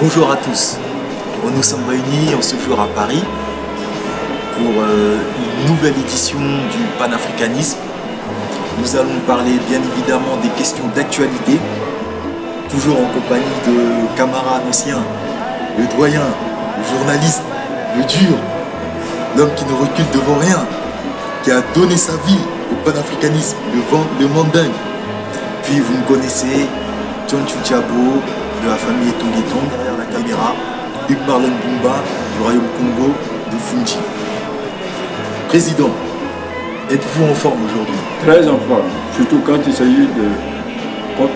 Bonjour à tous, nous sommes réunis en ce jour à Paris pour une nouvelle édition du panafricanisme. Nous allons parler bien évidemment des questions d'actualité, toujours en compagnie de camarades anciens, le doyen, le journaliste, le dur, l'homme qui ne recule devant rien, qui a donné sa vie au panafricanisme, le mandingue. Puis vous me connaissez, Tchonchu Diabo, de la famille Tongueton, derrière la caméra, Hugues Marlon Bumba, du Royaume Congo, de Fungi. Président, êtes-vous en forme aujourd'hui? Très en forme, surtout quand il s'agit de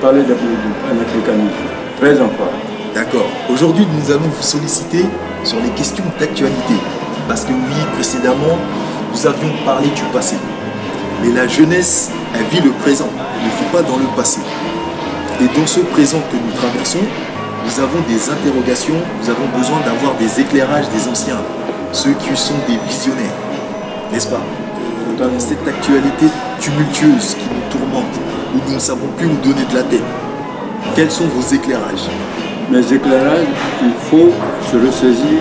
parler du panafricanisme. Très en forme. D'accord. Aujourd'hui, nous allons vous solliciter sur les questions d'actualité. Parce que oui, précédemment, nous avions parlé du passé. Mais la jeunesse, elle vit le présent, elle ne vit pas dans le passé. Et dans ce présent que nous traversons, nous avons des interrogations, nous avons besoin d'avoir des éclairages des anciens, ceux qui sont des visionnaires, n'est-ce pas? Dans cette actualité tumultueuse qui nous tourmente, où nous ne savons plus où donner de la tête, quels sont vos éclairages? Mes éclairages, il faut se ressaisir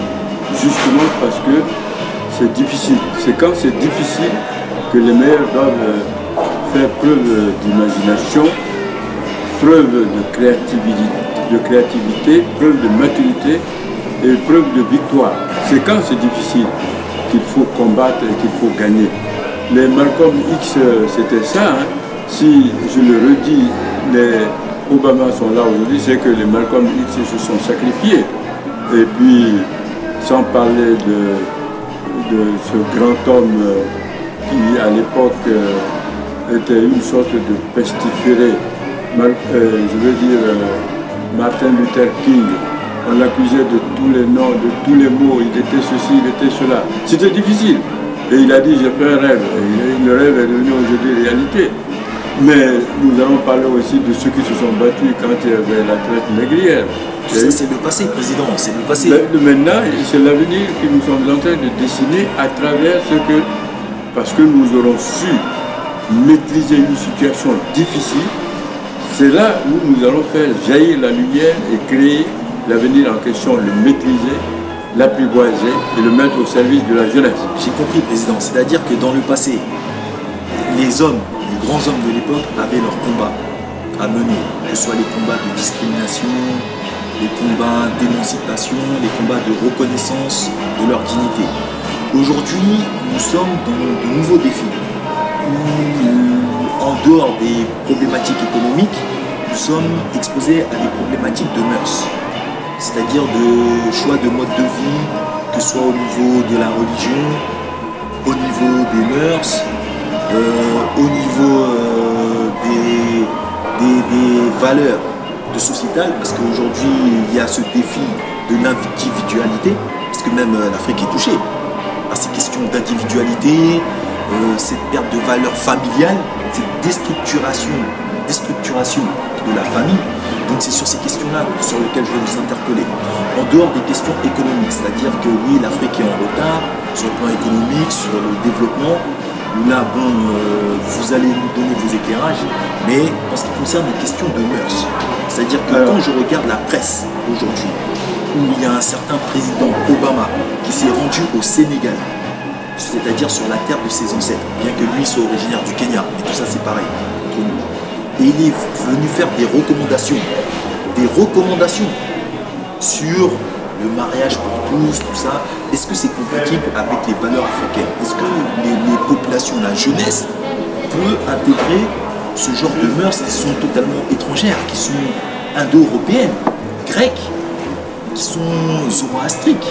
justement parce que c'est difficile. C'est quand c'est difficile que les meilleurs doivent faire preuve d'imagination, preuve de créativité, preuve de maturité et preuve de victoire. C'est quand c'est difficile qu'il faut combattre et qu'il faut gagner. Les Malcolm X, c'était ça. Hein. Si je le redis, les Obama sont là aujourd'hui, c'est que les Malcolm X se sont sacrifiés. Et puis, sans parler de ce grand homme qui, à l'époque, était une sorte de pestiféré, Martin Luther King. On l'accusait de tous les noms, de tous les mots, il était ceci, il était cela. C'était difficile. Et il a dit, j'ai fait un rêve. Et le rêve est devenu aujourd'hui réalité. Mais nous allons parler aussi de ceux qui se sont battus quand il y avait la traite négrière. Tout ça, c'est le passé, président, c'est le passé. Maintenant, c'est l'avenir que nous sommes en train de dessiner à travers ce que... Parce que nous aurons su maîtriser une situation difficile, c'est là où nous allons faire jaillir la lumière et créer l'avenir en question, le maîtriser, l'apprivoiser et le mettre au service de la jeunesse. J'ai compris, président. C'est-à-dire que dans le passé, les hommes, les grands hommes de l'époque avaient leurs combats à mener, que ce soit les combats de discrimination, les combats d'émancipation, les combats de reconnaissance de leur dignité. Aujourd'hui, nous sommes dans de nouveaux défis, où en dehors des problématiques économiques, nous sommes exposés à des problématiques de mœurs, c'est-à-dire de choix de mode de vie, que ce soit au niveau de la religion, au niveau des mœurs, au niveau des valeurs de sociétales, parce qu'aujourd'hui il y a ce défi de l'individualité, parce que même l'Afrique est touchée par ces questions d'individualité, cette perte de valeurs familiales, cette déstructuration de la famille. Donc c'est sur ces questions-là sur lesquelles je vais vous interpeller. En dehors des questions économiques, c'est-à-dire que oui, l'Afrique est en retard sur le plan économique, sur le développement. Là, bon, vous allez nous donner vos éclairages, mais en ce qui concerne les questions de mœurs, c'est-à-dire que quand je regarde la presse aujourd'hui, où il y a un certain président Obama qui s'est rendu au Sénégal, c'est-à-dire sur la terre de ses ancêtres, bien que lui soit originaire du Kenya, et tout ça c'est pareil entre nous. Et il est venu faire des recommandations sur le mariage pour tous, tout ça. Est-ce que c'est compatible avec les valeurs africaines? Est-ce que les populations, la jeunesse, peut intégrer ce genre de mœurs qui sont totalement étrangères, qui sont indo-européennes, grecques, qui sont zoroastriques?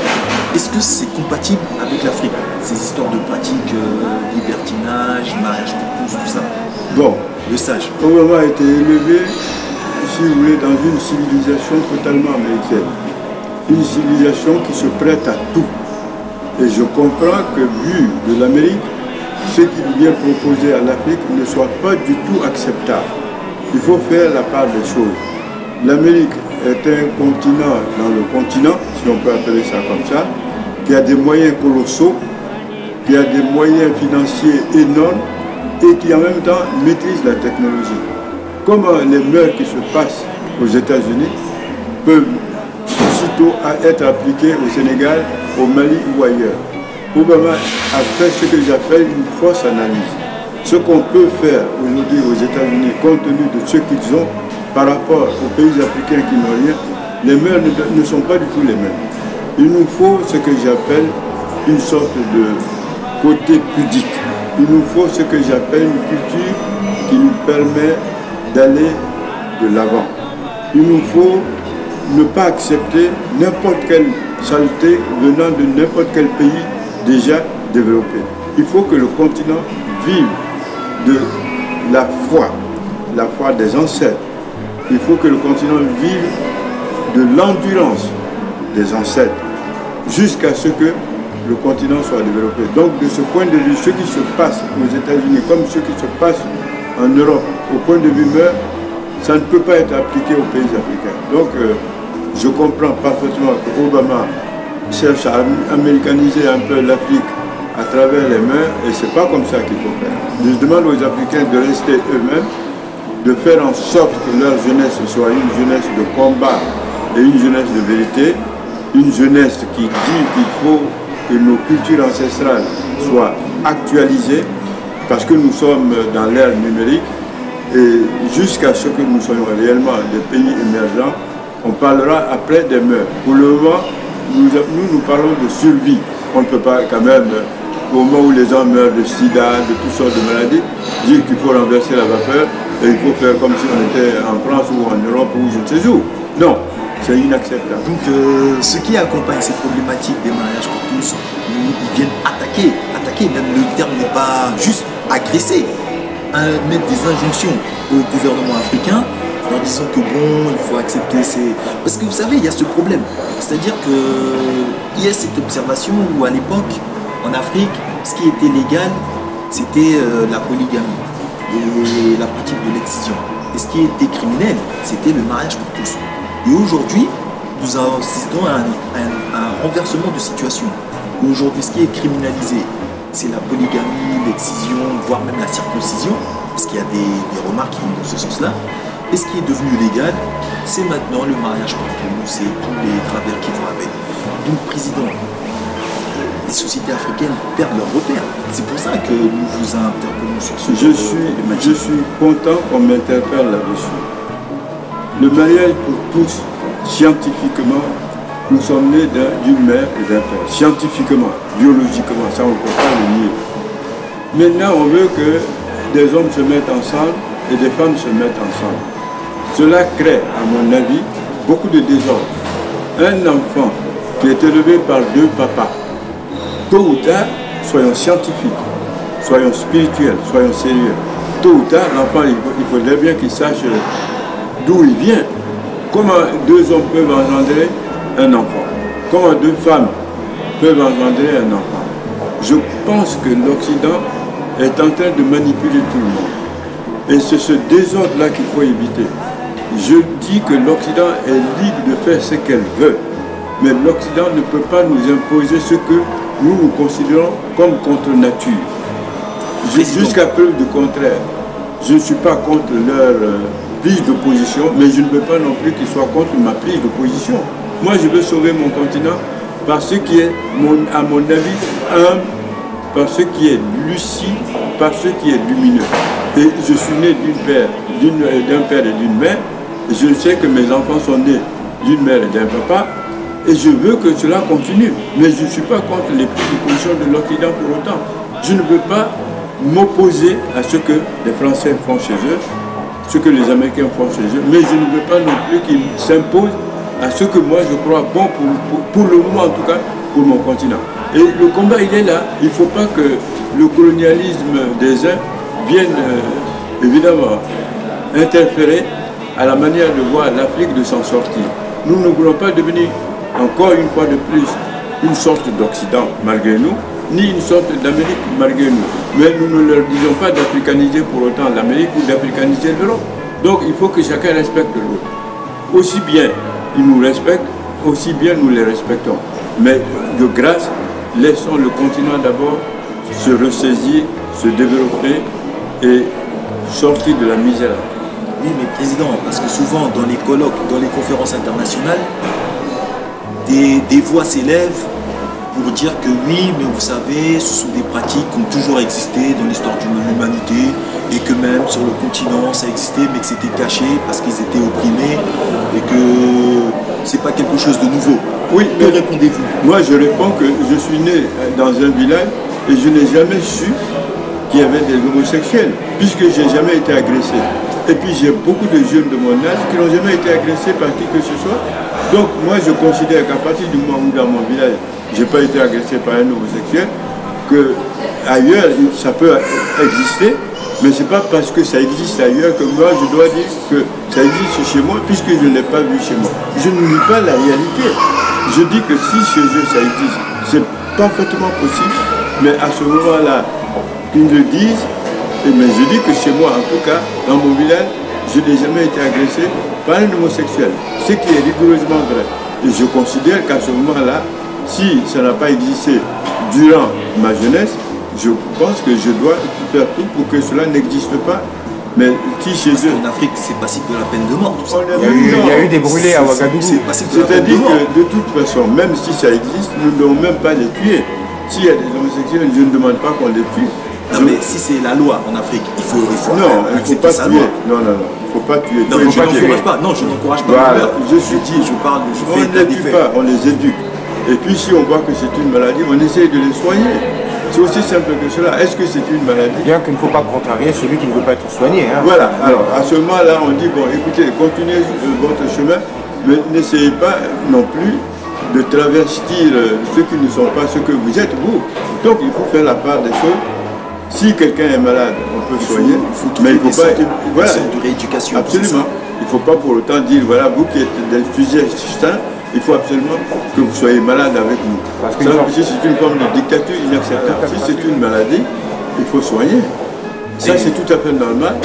Est-ce que c'est compatible avec l'Afrique? Ces histoires de pratiques, libertinage, mariage pour tous, tout ça. Bon, le sage. Obama a été élevé, si vous voulez, dans une civilisation totalement américaine. Une civilisation qui se prête à tout. Et je comprends que, vu de l'Amérique, ce qui vient proposer à l'Afrique ne soit pas du tout acceptable. Il faut faire la part des choses. L'Amérique est un continent dans le continent, si on peut appeler ça comme ça, qui a des moyens colossaux, qui a des moyens financiers énormes, et qui en même temps maîtrisent la technologie. Comment les mœurs qui se passent aux États-Unis peuvent aussitôt être appliquées au Sénégal, au Mali ou ailleurs. Obama a fait ce que j'appelle une fausse analyse. Ce qu'on peut faire aujourd'hui aux États-Unis, compte tenu de ce qu'ils ont par rapport aux pays africains qui n'ont rien, les mœurs ne sont pas du tout les mêmes. Il nous faut ce que j'appelle une sorte de côté pudique. Il nous faut ce que j'appelle une culture qui nous permet d'aller de l'avant. Il nous faut ne pas accepter n'importe quelle saleté venant de n'importe quel pays déjà développé. Il faut que le continent vive de la foi des ancêtres. Il faut que le continent vive de l'endurance des ancêtres jusqu'à ce que le continent soit développé. Donc de ce point de vue, ce qui se passe aux États-Unis comme ce qui se passe en Europe, au point de vue meurtre, ça ne peut pas être appliqué aux pays africains. Donc je comprends parfaitement que Obama cherche à américaniser un peu l'Afrique à travers les mœurs, et c'est pas comme ça qu'il faut faire. Je demande aux Africains de rester eux-mêmes, de faire en sorte que leur jeunesse soit une jeunesse de combat et une jeunesse de vérité, une jeunesse qui dit qu'il faut que nos cultures ancestrales soient actualisées, parce que nous sommes dans l'ère numérique, et jusqu'à ce que nous soyons réellement des pays émergents, on parlera après des mœurs. Pour le moment, nous parlons de survie. On ne peut pas quand même, au moment où les gens meurent de sida, de toutes sortes de maladies, dire qu'il faut renverser la vapeur et il faut faire comme si on était en France ou en Europe ou je ne sais où. Non, c'est inacceptable. Donc ce qui accompagne ces problématiques des mariages pour tous, ils viennent attaquer, même le terme n'est pas juste agresser, mettre des injonctions au gouvernement africain en disant que bon, il faut accepter ces... Parce que vous savez, il y a ce problème. C'est-à-dire qu'il y a cette observation où à l'époque, en Afrique, ce qui était légal, c'était la polygamie et la pratique de l'excision. Et ce qui était criminel, c'était le mariage pour tous. Et aujourd'hui, nous assistons à un renversement de situation. Aujourd'hui, ce qui est criminalisé, c'est la polygamie, l'excision, voire même la circoncision, parce qu'il y a des remarques qui vont dans ce sens-là. Et ce qui est devenu légal, c'est maintenant le mariage pour tous et tous les travers qui vont avec. Donc, président, les sociétés africaines perdent leur repère. C'est pour ça que nous vous interpellons sur ce sujet. Je suis content qu'on m'interpelle là-dessus. Le mariage pour tous, scientifiquement, nous sommes nés d'une mère et d'un père. Scientifiquement, biologiquement, ça on ne peut pas le nier. Maintenant, on veut que des hommes se mettent ensemble et des femmes se mettent ensemble. Cela crée, à mon avis, beaucoup de désordre. Un enfant qui est élevé par deux papas, tôt ou tard, soyons scientifiques, soyons spirituels, soyons sérieux. Tôt ou tard, l'enfant, il faudrait bien qu'il sache d'où il vient. Comment deux hommes peuvent engendrer un enfant? Comment deux femmes peuvent engendrer un enfant? Je pense que l'Occident est en train de manipuler tout le monde. Et c'est ce désordre-là qu'il faut éviter. Je dis que l'Occident est libre de faire ce qu'elle veut, mais l'Occident ne peut pas nous imposer ce que nous considérons comme contre nature. Jusqu'à preuve du contraire, je ne suis pas contre leur prise de position, mais je ne veux pas non plus qu'ils soient contre ma prise de position. Moi, je veux sauver mon continent par ce qui est, à mon avis, humble, par ce qui est lucide, par ce qui est lumineux. Et je suis né d'un père et d'une mère, et je sais que mes enfants sont nés d'une mère et d'un papa, et je veux que cela continue. Mais je ne suis pas contre les prises de position de l'Occident pour autant. Je ne veux pas m'opposer à ce que les Français font chez eux, ce que les Américains font chez eux, mais je ne veux pas non plus qu'ils s'imposent à ce que moi je crois bon pour le moment en tout cas, pour mon continent. Et le combat il est là. Il ne faut pas que le colonialisme des uns vienne évidemment interférer à la manière de voir l'Afrique de s'en sortir. Nous ne voulons pas devenir encore une fois de plus une sorte d'Occident malgré nous, ni une sorte d'Amérique malgré nous. Mais nous ne leur disons pas d'africaniser pour autant l'Amérique ou d'africaniser l'Europe. Donc il faut que chacun respecte l'autre. Aussi bien ils nous respectent, aussi bien nous les respectons. Mais de grâce, laissons le continent d'abord se ressaisir, se développer et sortir de la misère. Oui, mais président, parce que souvent dans les colloques, dans les conférences internationales, des voix s'élèvent pour dire que oui, mais vous savez, ce sont des pratiques qui ont toujours existé dans l'histoire de l'humanité et que même sur le continent ça existait, mais que c'était caché parce qu'ils étaient opprimés et que c'est pas quelque chose de nouveau. Oui, que répondez-vous? Moi, je réponds que je suis né dans un village et je n'ai jamais su qu'il y avait des homosexuels, puisque j'ai jamais été agressé. Et puis j'ai beaucoup de jeunes de mon âge qui n'ont jamais été agressés par qui que ce soit. Donc moi, je considère qu'à partir du moment où dans mon village, j'ai pas été agressé par un homosexuel, que ailleurs ça peut exister, mais c'est pas parce que ça existe ailleurs que moi je dois dire que ça existe chez moi puisque je ne l'ai pas vu chez moi. Je ne nie pas la réalité. Je dis que si chez eux ça existe, c'est parfaitement possible, mais à ce moment-là, qu'ils le disent, mais je dis que chez moi, en tout cas, dans mon village, je n'ai jamais été agressé par un homosexuel, ce qui est rigoureusement vrai. Et je considère qu'à ce moment-là, si ça n'a pas existé durant ma jeunesse, je pense que je dois faire tout pour que cela n'existe pas. Mais si chez eux... En Afrique, c'est passible de la peine de mort, tout ça. Il y a eu des brûlés à Ouagadougou. C'est-à-dire que de toute façon, même si ça existe, nous ne devons même pas les tuer. S'il y a des homosexuels, je ne demande pas qu'on les tue. Non, mais si c'est la loi en Afrique, il faut non, il ne faut pas tuer. Non, il ne faut pas tuer. Non, je n'encourage pas. Non, je n'encourage pas. Voilà, je suis dit, je parle, je on ne les tue pas, on les éduque. Et puis si on voit que c'est une maladie, on essaye de les soigner. C'est aussi simple que cela. Est-ce que c'est une maladie? Bien qu'il ne faut pas contrarier celui qui ne veut pas être soigné. Hein. Voilà, alors à ce moment-là, on dit, bon, écoutez, continuez votre chemin, mais n'essayez pas non plus de travestir ceux qui ne sont pas ce que vous êtes, vous. Donc il faut faire la part des choses. Si quelqu'un est malade, on peut soigner, mais il ne faut pas... Voilà, de rééducation. Absolument. Il ne faut pas pour autant dire, voilà, vous qui êtes des sujets distincts, il faut absolument que vous soyez malade avec nous. Parce que si c'est une forme de dictature inacceptable, si c'est une maladie, il faut soigner. Ça, c'est tout à fait normal,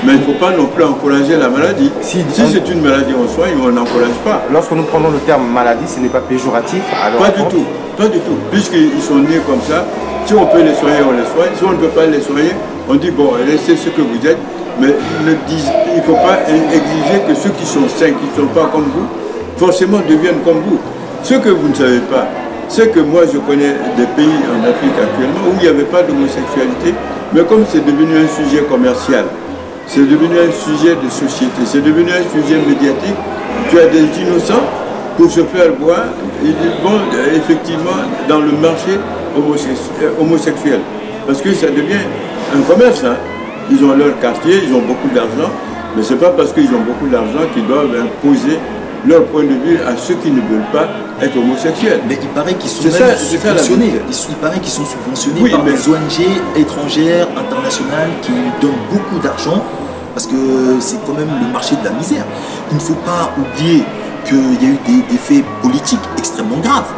mais il ne faut pas non plus encourager la maladie. Si c'est une maladie, on soigne, on n'encourage pas. Lorsque nous prenons le terme maladie, ce n'est pas péjoratif alors pas du tout, pas du tout. Puisqu'ils sont nés comme ça, si on peut les soigner, on les soigne. Si on ne peut pas les soigner, on dit, bon, laissez ce que vous êtes, mais il ne faut pas exiger que ceux qui sont sains, qui ne sont pas comme vous, forcément deviennent comme vous. Ce que vous ne savez pas, c'est que moi je connais des pays en Afrique actuellement où il n'y avait pas d'homosexualité, mais comme c'est devenu un sujet commercial, c'est devenu un sujet de société, c'est devenu un sujet médiatique, tu as des innocents pour se faire voir, ils vont effectivement dans le marché homosexuel, parce que ça devient un commerce. Hein. Ils ont leur quartier, ils ont beaucoup d'argent, mais ce n'est pas parce qu'ils ont beaucoup d'argent qu'ils doivent imposer leur point de vue à ceux qui ne veulent pas être homosexuels. Mais il paraît qu'ils sont subventionnés. Il paraît qu'ils sont subventionnés par des ONG étrangères, internationales, qui donnent beaucoup d'argent, parce que c'est quand même le marché de la misère. Il ne faut pas oublier qu'il y a eu des faits politiques extrêmement graves,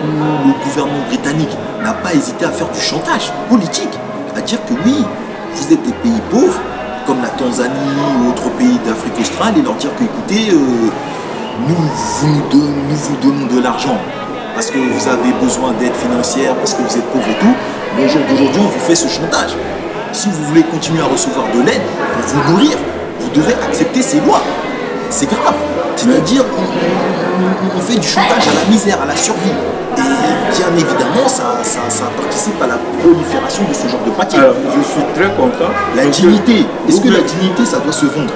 où le gouvernement britannique n'a pas hésité à faire du chantage politique, à dire que oui, vous êtes des pays pauvres, comme la Tanzanie ou autres pays d'Afrique australe, et leur dire que écoutez, nous vous donnons de l'argent parce que vous avez besoin d'aide financière, parce que vous êtes pauvre et tout. Mais au jour d'aujourd'hui, on vous fait ce chantage. Si vous voulez continuer à recevoir de l'aide pour vous nourrir, vous devez accepter ces lois. C'est grave. C'est-à-dire, on fait du chantage à la misère, à la survie. Et bien évidemment, ça participe à la prolifération de ce genre de pratiques. Alors, je suis très content. La dignité. Est-ce que la dignité, ça doit se vendre?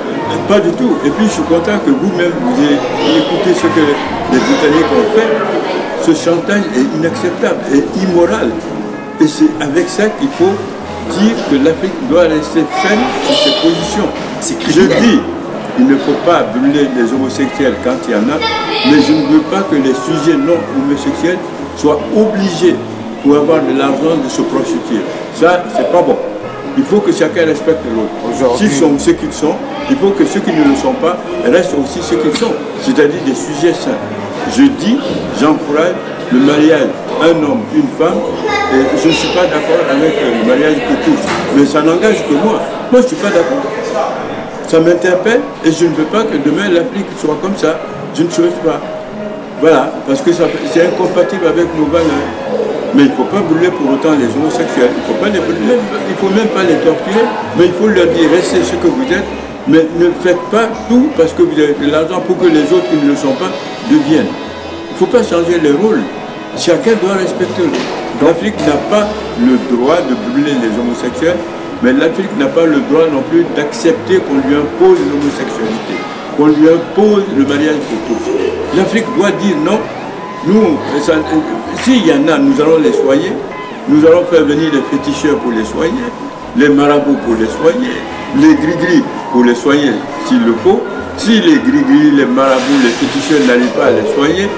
Pas du tout. Et puis, je suis content que vous-même, vous ayez écouté ce que les Britanniques ont fait. Ce chantage est inacceptable et immoral. Et c'est avec ça qu'il faut dire que l'Afrique doit rester ferme sur ses positions. C'est criminel. Je dis, il ne faut pas brûler les homosexuels quand il y en a, mais je ne veux pas que les sujets non homosexuels soient obligés, pour avoir de l'argent, de se prostituer. Ça, c'est pas bon. Il faut que chacun respecte l'autre. S'ils sont ce qu'ils sont, il faut que ceux qui ne le sont pas restent aussi ce qu'ils sont, c'est-à-dire des sujets sains. Je dis, j'encourage le mariage, un homme, une femme, et je ne suis pas d'accord avec le mariage pour tous, mais ça n'engage que moi. Moi, je ne suis pas d'accord. Ça m'interpelle et je ne veux pas que demain l'Afrique soit comme ça. Je ne souhaite pas. Voilà, parce que c'est incompatible avec nos valeurs. Mais il ne faut pas brûler pour autant les homosexuels. Il ne faut même pas les torturer, mais il faut leur dire restez ce que vous êtes, mais ne faites pas tout parce que vous avez de l'argent pour que les autres qui ne le sont pas deviennent. Il ne faut pas changer les rôles. Chacun doit respecter. L'Afrique n'a pas le droit de brûler les homosexuels, mais l'Afrique n'a pas le droit non plus d'accepter qu'on lui impose l'homosexualité, qu'on lui impose le mariage pour tous. L'Afrique doit dire non. Nous, s'il y en a, nous allons les soigner. Nous allons faire venir les féticheurs pour les soigner, les marabouts pour les soigner, les gris-gris pour les soigner s'il le faut. Si les gris-gris, les marabouts, les féticheurs n'arrivent pas à les soigner,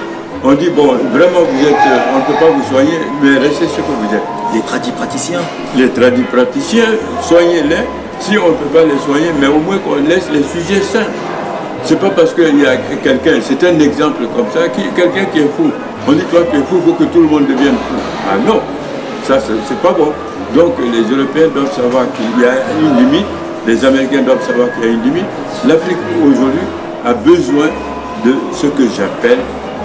on dit, bon, vraiment, on ne peut pas vous soigner, mais restez ce que vous êtes. Les tradipraticiens. Les tradipraticiens, soignez-les. Si on ne peut pas les soigner, mais au moins qu'on laisse les sujets sains. C'est pas parce qu'il y a quelqu'un, c'est un exemple comme ça, quelqu'un qui est fou. On dit, toi qui es fou, il faut que tout le monde devienne fou. Ah non, ça c'est pas bon. Donc les Européens doivent savoir qu'il y a une limite, les Américains doivent savoir qu'il y a une limite. L'Afrique aujourd'hui a besoin de ce que j'appelle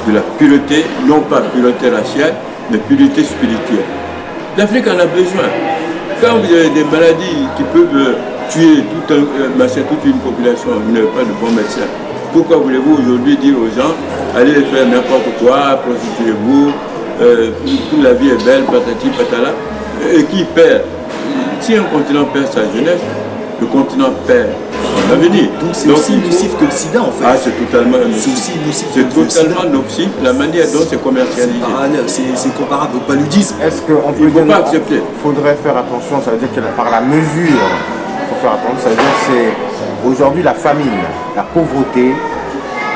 de la pureté, non pas pureté raciale, mais pureté spirituelle. L'Afrique en a besoin. Quand vous avez des maladies qui peuvent tuer toute une population, vous n'avez pas de bons médecins. Pourquoi voulez-vous aujourd'hui dire aux gens, allez faire n'importe quoi, prostituez-vous, toute la vie est belle, patati patala, et qui perd? Si un continent perd sa jeunesse, le continent perd son avenir. Donc c'est aussi nocif que le sida en fait. Ah, c'est totalement nocif. C'est totalement nocif, la manière dont c'est commercialisé. C'est comparable au paludisme. Est-ce qu'on peut Il ne faut pas accepter. Il faudrait faire attention, ça veut dire que par la mesure, il faut faire attention, ça veut dire que c'est aujourd'hui la famine, la pauvreté,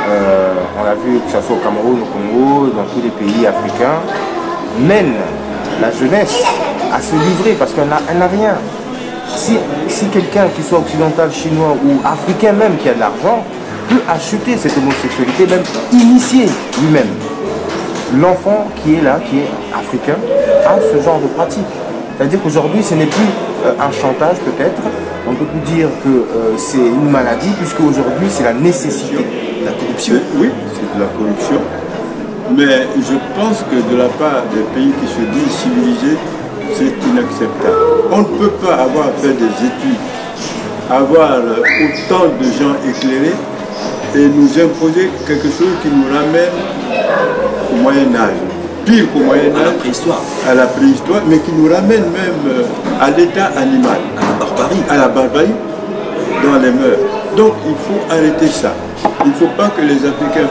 on l'a vu que ce soit au Cameroun, au Congo, dans tous les pays africains, mène la jeunesse à se livrer parce qu'elle n'a rien. Si quelqu'un qui soit occidental, chinois ou africain même qui a de l'argent peut acheter cette homosexualité, même initier lui-même, l'enfant qui est là, qui est africain, a ce genre de pratique. C'est-à-dire qu'aujourd'hui ce n'est plus un chantage peut-être, on ne peut plus dire que c'est une maladie puisque aujourd'hui c'est la nécessité. La corruption. Oui, c'est de la corruption. Mais je pense que de la part des pays qui se disent civilisés, c'est inacceptable. On ne peut pas avoir fait des études, avoir autant de gens éclairés et nous imposer quelque chose qui nous ramène au Moyen-Âge. Pire qu'au Moyen-Âge. À la préhistoire, mais qui nous ramène même à l'état animal. À la barbarie dans les mœurs. Donc il faut arrêter ça. Il ne faut pas que les Africains...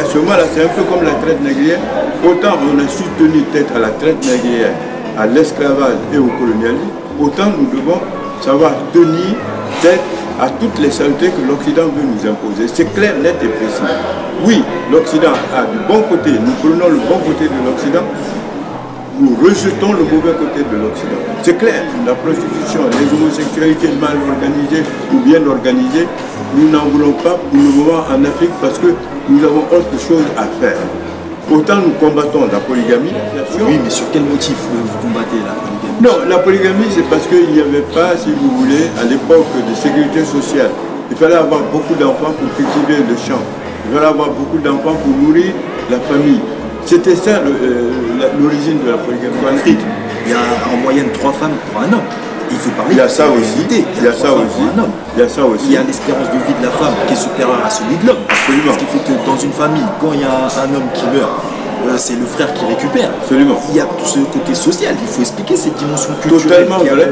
À ce moment-là, c'est un peu comme la traite négrière. Autant on a su tenir tête à la traite négrière, à l'esclavage et au colonialisme, autant nous devons savoir tenir tête à toutes les saletés que l'Occident veut nous imposer. C'est clair, net et précis. Oui, l'Occident a du bon côté, nous prenons le bon côté de l'Occident, nous rejetons le mauvais côté de l'Occident. C'est clair, la prostitution, les homosexualités mal organisées ou bien organisées, nous n'en voulons pas pour le moment en Afrique parce que nous avons autre chose à faire. Autant nous combattons la polygamie. Oui, mais sur quel motif vous combattez la polygamie? Non, la polygamie, c'est parce qu'il n'y avait pas, si vous voulez, à l'époque de sécurité sociale. Il fallait avoir beaucoup d'enfants pour cultiver le champ. Il fallait avoir beaucoup d'enfants pour nourrir la famille. C'était ça l'origine de la polygamie. En Afrique, il y a en moyenne 3 femmes pour un homme. Il faut parler de l'égalité. Il y a ça aussi. Il y a l'espérance de vie de la femme qui est supérieure à celui de l'homme. Absolument. Ce qui fait que dans une famille, quand il y a un homme qui meurt, c'est le frère qui récupère. Absolument. Il y a tout ce côté social. Il faut expliquer cette dimension culturelle. Totalement vrai,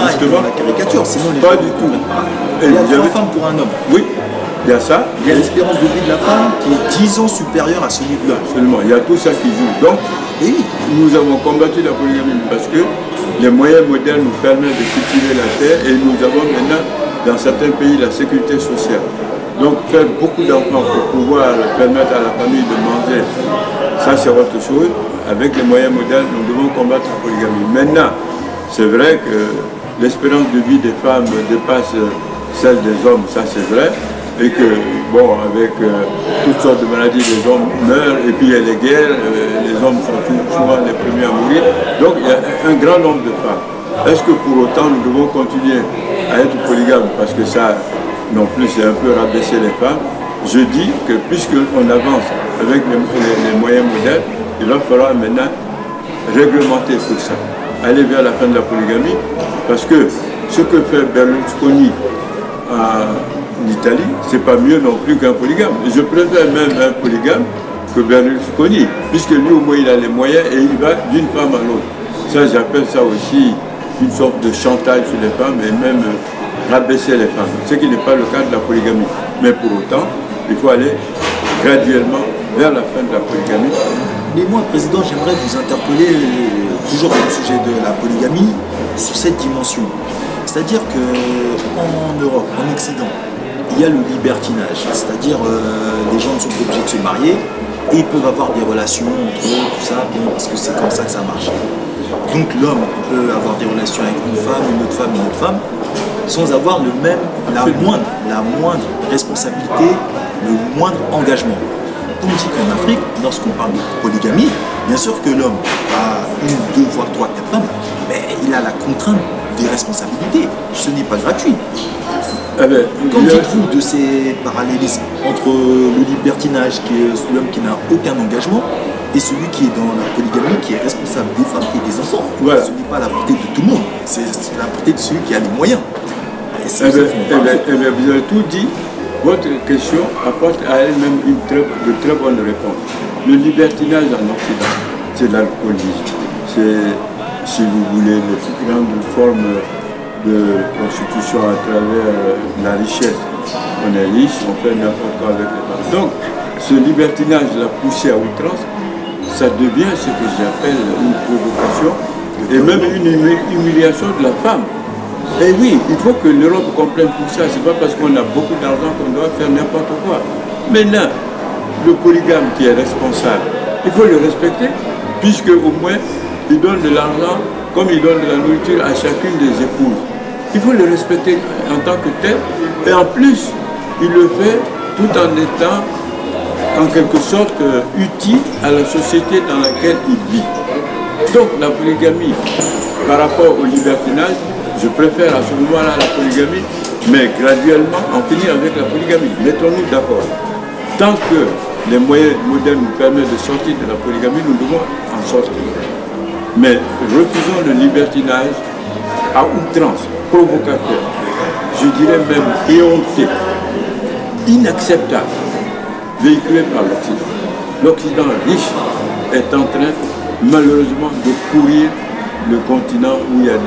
justement. La caricature, sinon les pas du tout. Il y a 3 femmes pour un homme. Oui. Il y a ça. Il y a l'espérance de vie de la femme qui est 10 ans supérieure à celui de l'homme. Absolument. Il y a tout ça qui joue. Donc, nous avons combattu la polygamie parce que les moyens modernes nous permettent de cultiver la terre et nous avons maintenant, dans certains pays, la sécurité sociale. Donc, faire beaucoup d'enfants pour pouvoir permettre à la famille de manger, ça c'est autre chose. Avec les moyens modernes, nous devons combattre la polygamie. Maintenant, c'est vrai que l'espérance de vie des femmes dépasse celle des hommes, ça c'est vrai. Et que, bon, avec toutes sortes de maladies, les hommes meurent, et puis il y a les guerres, les hommes sont souvent les premiers à mourir. Donc il y a un grand nombre de femmes. Est-ce que pour autant nous devons continuer à être polygames? Parce que ça, non plus, c'est un peu rabaisser les femmes. Je dis que puisqu'on avance avec les moyens modernes, il va falloir maintenant réglementer tout ça, aller vers la fin de la polygamie, parce que ce que fait Berlusconi en Italie, c'est pas mieux non plus qu'un polygame. Je préfère même un polygame que Berlusconi, puisque lui au moins il a les moyens et il va d'une femme à l'autre. Ça, j'appelle ça aussi une sorte de chantage sur les femmes et même rabaisser les femmes, ce qui n'est pas le cas de la polygamie. Mais pour autant, il faut aller graduellement vers la fin de la polygamie. Mais moi, Président, j'aimerais vous interpeller, toujours sur le sujet de la polygamie, sur cette dimension. C'est-à-dire qu'en Europe, en Occident, il y a le libertinage, c'est-à-dire les gens ne sont pas obligés de se marier et ils peuvent avoir des relations entre eux, tout ça, bon, parce que c'est comme ça que ça marche. Donc l'homme peut avoir des relations avec une femme, une autre femme, une autre femme, sans avoir la moindre responsabilité, le moindre engagement. Tandis qu'en Afrique, lorsqu'on parle de polygamie, bien sûr que l'homme a une, deux, voire trois, quatre femmes, mais il a la contrainte des responsabilités. Ce n'est pas gratuit. Qu'en dites-vous de ces parallélismes entre le libertinage, qui est l'homme qui n'a aucun engagement, et celui qui est dans la polygamie, qui est responsable des femmes et des enfants? Ouais. Ce n'est pas la portée de tout le monde, c'est la portée de celui qui a les moyens. Vous avez tout dit. Votre question apporte à elle-même de très bonnes réponses. Le libertinage en Occident, c'est l'alcoolisme. C'est, si vous voulez, les plus grandes formes de prostitution à travers la richesse. On est riche, on fait n'importe quoi avec les femmes. Donc, ce libertinage l'a poussé à outrance, ça devient ce que j'appelle une provocation et même une humiliation de la femme. Et oui, il faut que l'Europe comprenne tout ça. C'est pas parce qu'on a beaucoup d'argent qu'on doit faire n'importe quoi. Maintenant, le polygame qui est responsable, il faut le respecter, puisque au moins, il donne de l'argent comme il donne de la nourriture à chacune des épouses. Il faut le respecter en tant que tel. Et en plus, il le fait tout en étant, en quelque sorte, utile à la société dans laquelle il vit. Donc, la polygamie, par rapport au libertinage, je préfère à ce moment-là la polygamie, mais graduellement en finir avec la polygamie. Mettons-nous d'accord. Tant que les moyens modernes nous permettent de sortir de la polygamie, nous devons en sortir. Mais refusons le libertinage à outrance, provocateur, je dirais même éhonté, inacceptable, véhiculé par l'Occident. L'Occident riche est en train, malheureusement, de pourrir le continent où il y a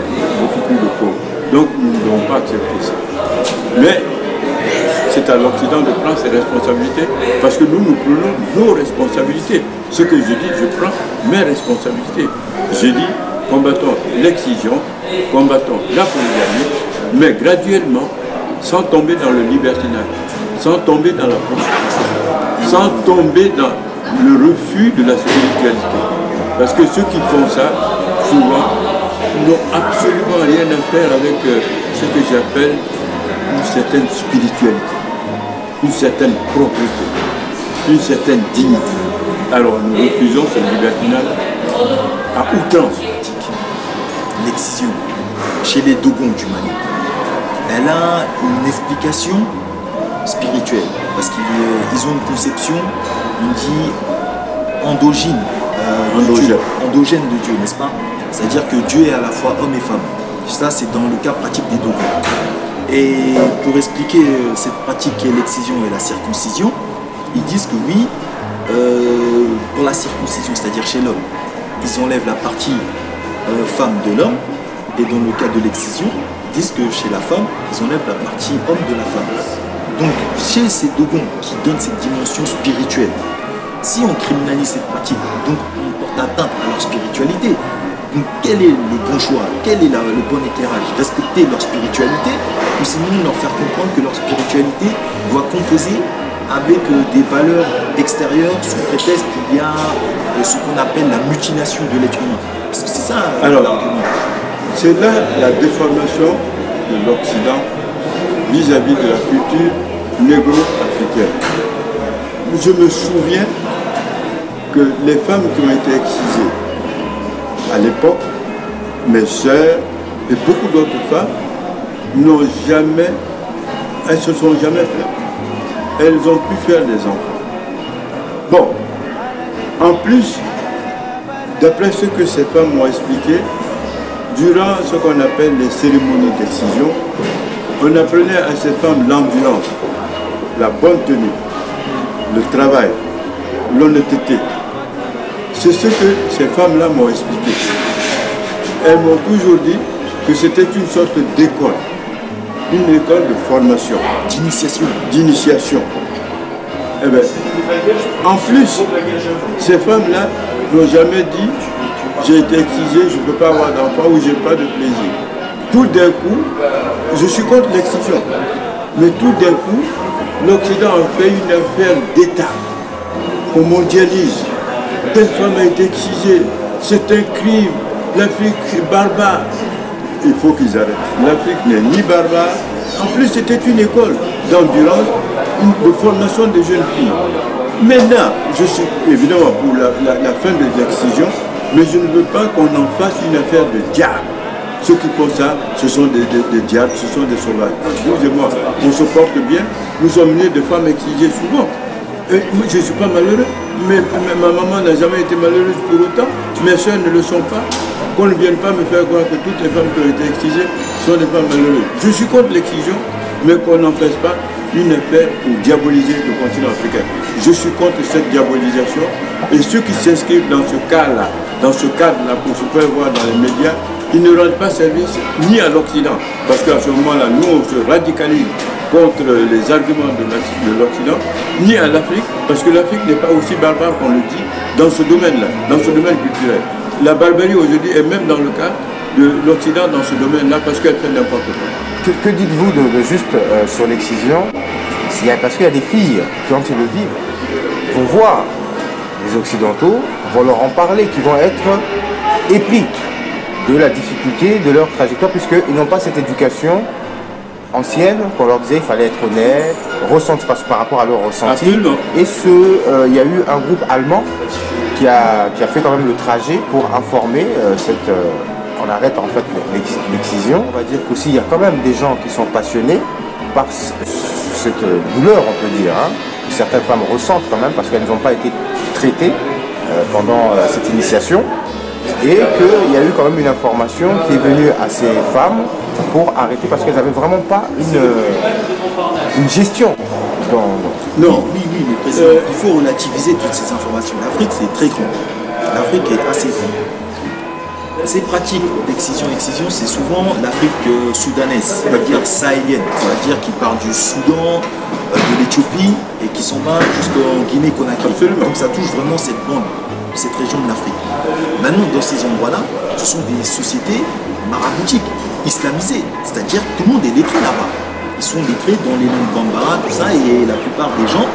beaucoup plus de pauvres. Donc nous ne devons pas accepter ça. Mais c'est à l'Occident de prendre ses responsabilités, parce que nous prenons nos responsabilités. Ce que je dis, je prends mes responsabilités. Je dis, combattons l'excision, combattons la polygamie, mais graduellement, sans tomber dans le libertinage, sans tomber dans la prostitution, sans tomber dans le refus de la spiritualité. Parce que ceux qui font ça, souvent, n'ont absolument rien à faire avec ce que j'appelle une certaine spiritualité, une certaine propreté, une certaine dignité. Alors nous refusons ce libertinage à outrance. L'excision chez les Dogons du Mali, elle a une explication spirituelle, parce qu'ils ont une conception, on dit, endogène de Dieu, n'est-ce pas? C'est-à-dire que Dieu est à la fois homme et femme. Ça, c'est dans le cas pratique des Dogons. Et pour expliquer cette pratique qui est l'excision et la circoncision, ils disent que oui, pour la circoncision, c'est-à-dire chez l'homme, ils enlèvent la partie femme de l'homme, et dans le cas de l'excision, ils disent que chez la femme, ils enlèvent la partie homme de la femme. Donc, chez ces Dogons qui donnent cette dimension spirituelle, si on criminalise cette pratique, donc on porte atteinte à leur spiritualité. Donc quel est le bon choix? Quel est le bon éclairage? Respecter leur spiritualité, ou sinon leur faire comprendre que leur spiritualité doit composer avec des valeurs extérieures sous prétexte qu'il y a ce qu'on appelle la mutilation de l'être humain. Parce que c'est ça l'argument. C'est là la déformation de l'Occident vis-à-vis de la culture négro-africaine. Je me souviens que les femmes qui ont été excisées à l'époque, mes sœurs et beaucoup d'autres femmes, elles se sont jamais plaintes. Elles ont pu faire des enfants. Bon, en plus, d'après ce que ces femmes m'ont expliqué, durant ce qu'on appelle les cérémonies d'excision, on apprenait à ces femmes l'endurance, la bonne tenue, le travail, l'honnêteté. C'est ce que ces femmes-là m'ont expliqué. Elles m'ont toujours dit que c'était une sorte d'école, une école de formation. D'initiation. Eh bien, en plus, ces femmes-là n'ont jamais dit j'ai été excisé, je ne peux pas avoir d'enfant ou je n'ai pas de plaisir. Tout d'un coup, je suis contre l'excision, mais tout d'un coup, l'Occident a fait une affaire d'État. On mondialise. Telle femme a été excisée, c'est un crime, l'Afrique est barbare. Il faut qu'ils arrêtent. L'Afrique n'est ni barbare, en plus c'était une école d'endurance, de formation des jeunes filles. Maintenant, je suis évidemment pour la fin de l'excision, mais je ne veux pas qu'on en fasse une affaire de diable. Ceux qui font ça, ce sont des diables, ce sont des sauvages. Vous et moi, on se porte bien, nous sommes nés de femmes excisées souvent. Et je ne suis pas malheureux, mais ma maman n'a jamais été malheureuse pour autant, mes soeurs ne le sont pas. Qu'on ne vienne pas me faire croire que toutes les femmes qui ont été excisées sont des femmes malheureuses. Je suis contre l'excision, mais qu'on n'en fasse pas une affaire pour diaboliser le continent africain. Je suis contre cette diabolisation et ceux qui s'inscrivent dans ce cadre-là, pour se faire voir dans les médias, ils ne rendent pas service ni à l'Occident, parce qu'à ce moment-là, nous on se radicalise contre les arguments de l'Occident, ni à l'Afrique, parce que l'Afrique n'est pas aussi barbare qu'on le dit dans ce domaine-là, dans ce domaine culturel. La barbarie aujourd'hui est même dans le cas de l'Occident dans ce domaine-là parce qu'elle fait n'importe quoi. Que dites-vous de juste sur l'excision? Parce qu'il y a des filles qui ont été le vivre, vont voir les Occidentaux, vont leur en parler, qui vont être épris de la difficulté de leur trajectoire puisqu'ils n'ont pas cette éducation ancienne qu'on leur disait il fallait être honnête, ressentir par rapport à leur ressenti. Absolument. Et il y a eu un groupe allemand qui a fait quand même le trajet pour informer qu'on arrête en fait l'excision. On va dire qu'aussi il y a quand même des gens qui sont passionnés par cette douleur, on peut dire, hein, que certaines femmes ressentent quand même parce qu'elles n'ont pas été traitées pendant cette initiation. Et qu'il y a eu quand même une information qui est venue à ces femmes pour arrêter parce qu'elles n'avaient vraiment pas une gestion. Non, oui, mais président, il faut relativiser toutes ces informations. L'Afrique, c'est très grand. L'Afrique est assez grande. Ces pratiques d'excision, c'est souvent l'Afrique soudanaise, c'est-à-dire sahélienne, c'est-à-dire qui part du Soudan, de l'Éthiopie et qui s'en va jusqu'en Guinée-Conakry. Donc ça touche vraiment cette bande, cette région de l'Afrique. Maintenant, dans ces endroits-là, ce sont des sociétés maraboutiques, islamisées, c'est-à-dire que tout le monde est lettré là-bas. Ils sont lettrés dans les langues bambara, tout ça, et la plupart des gens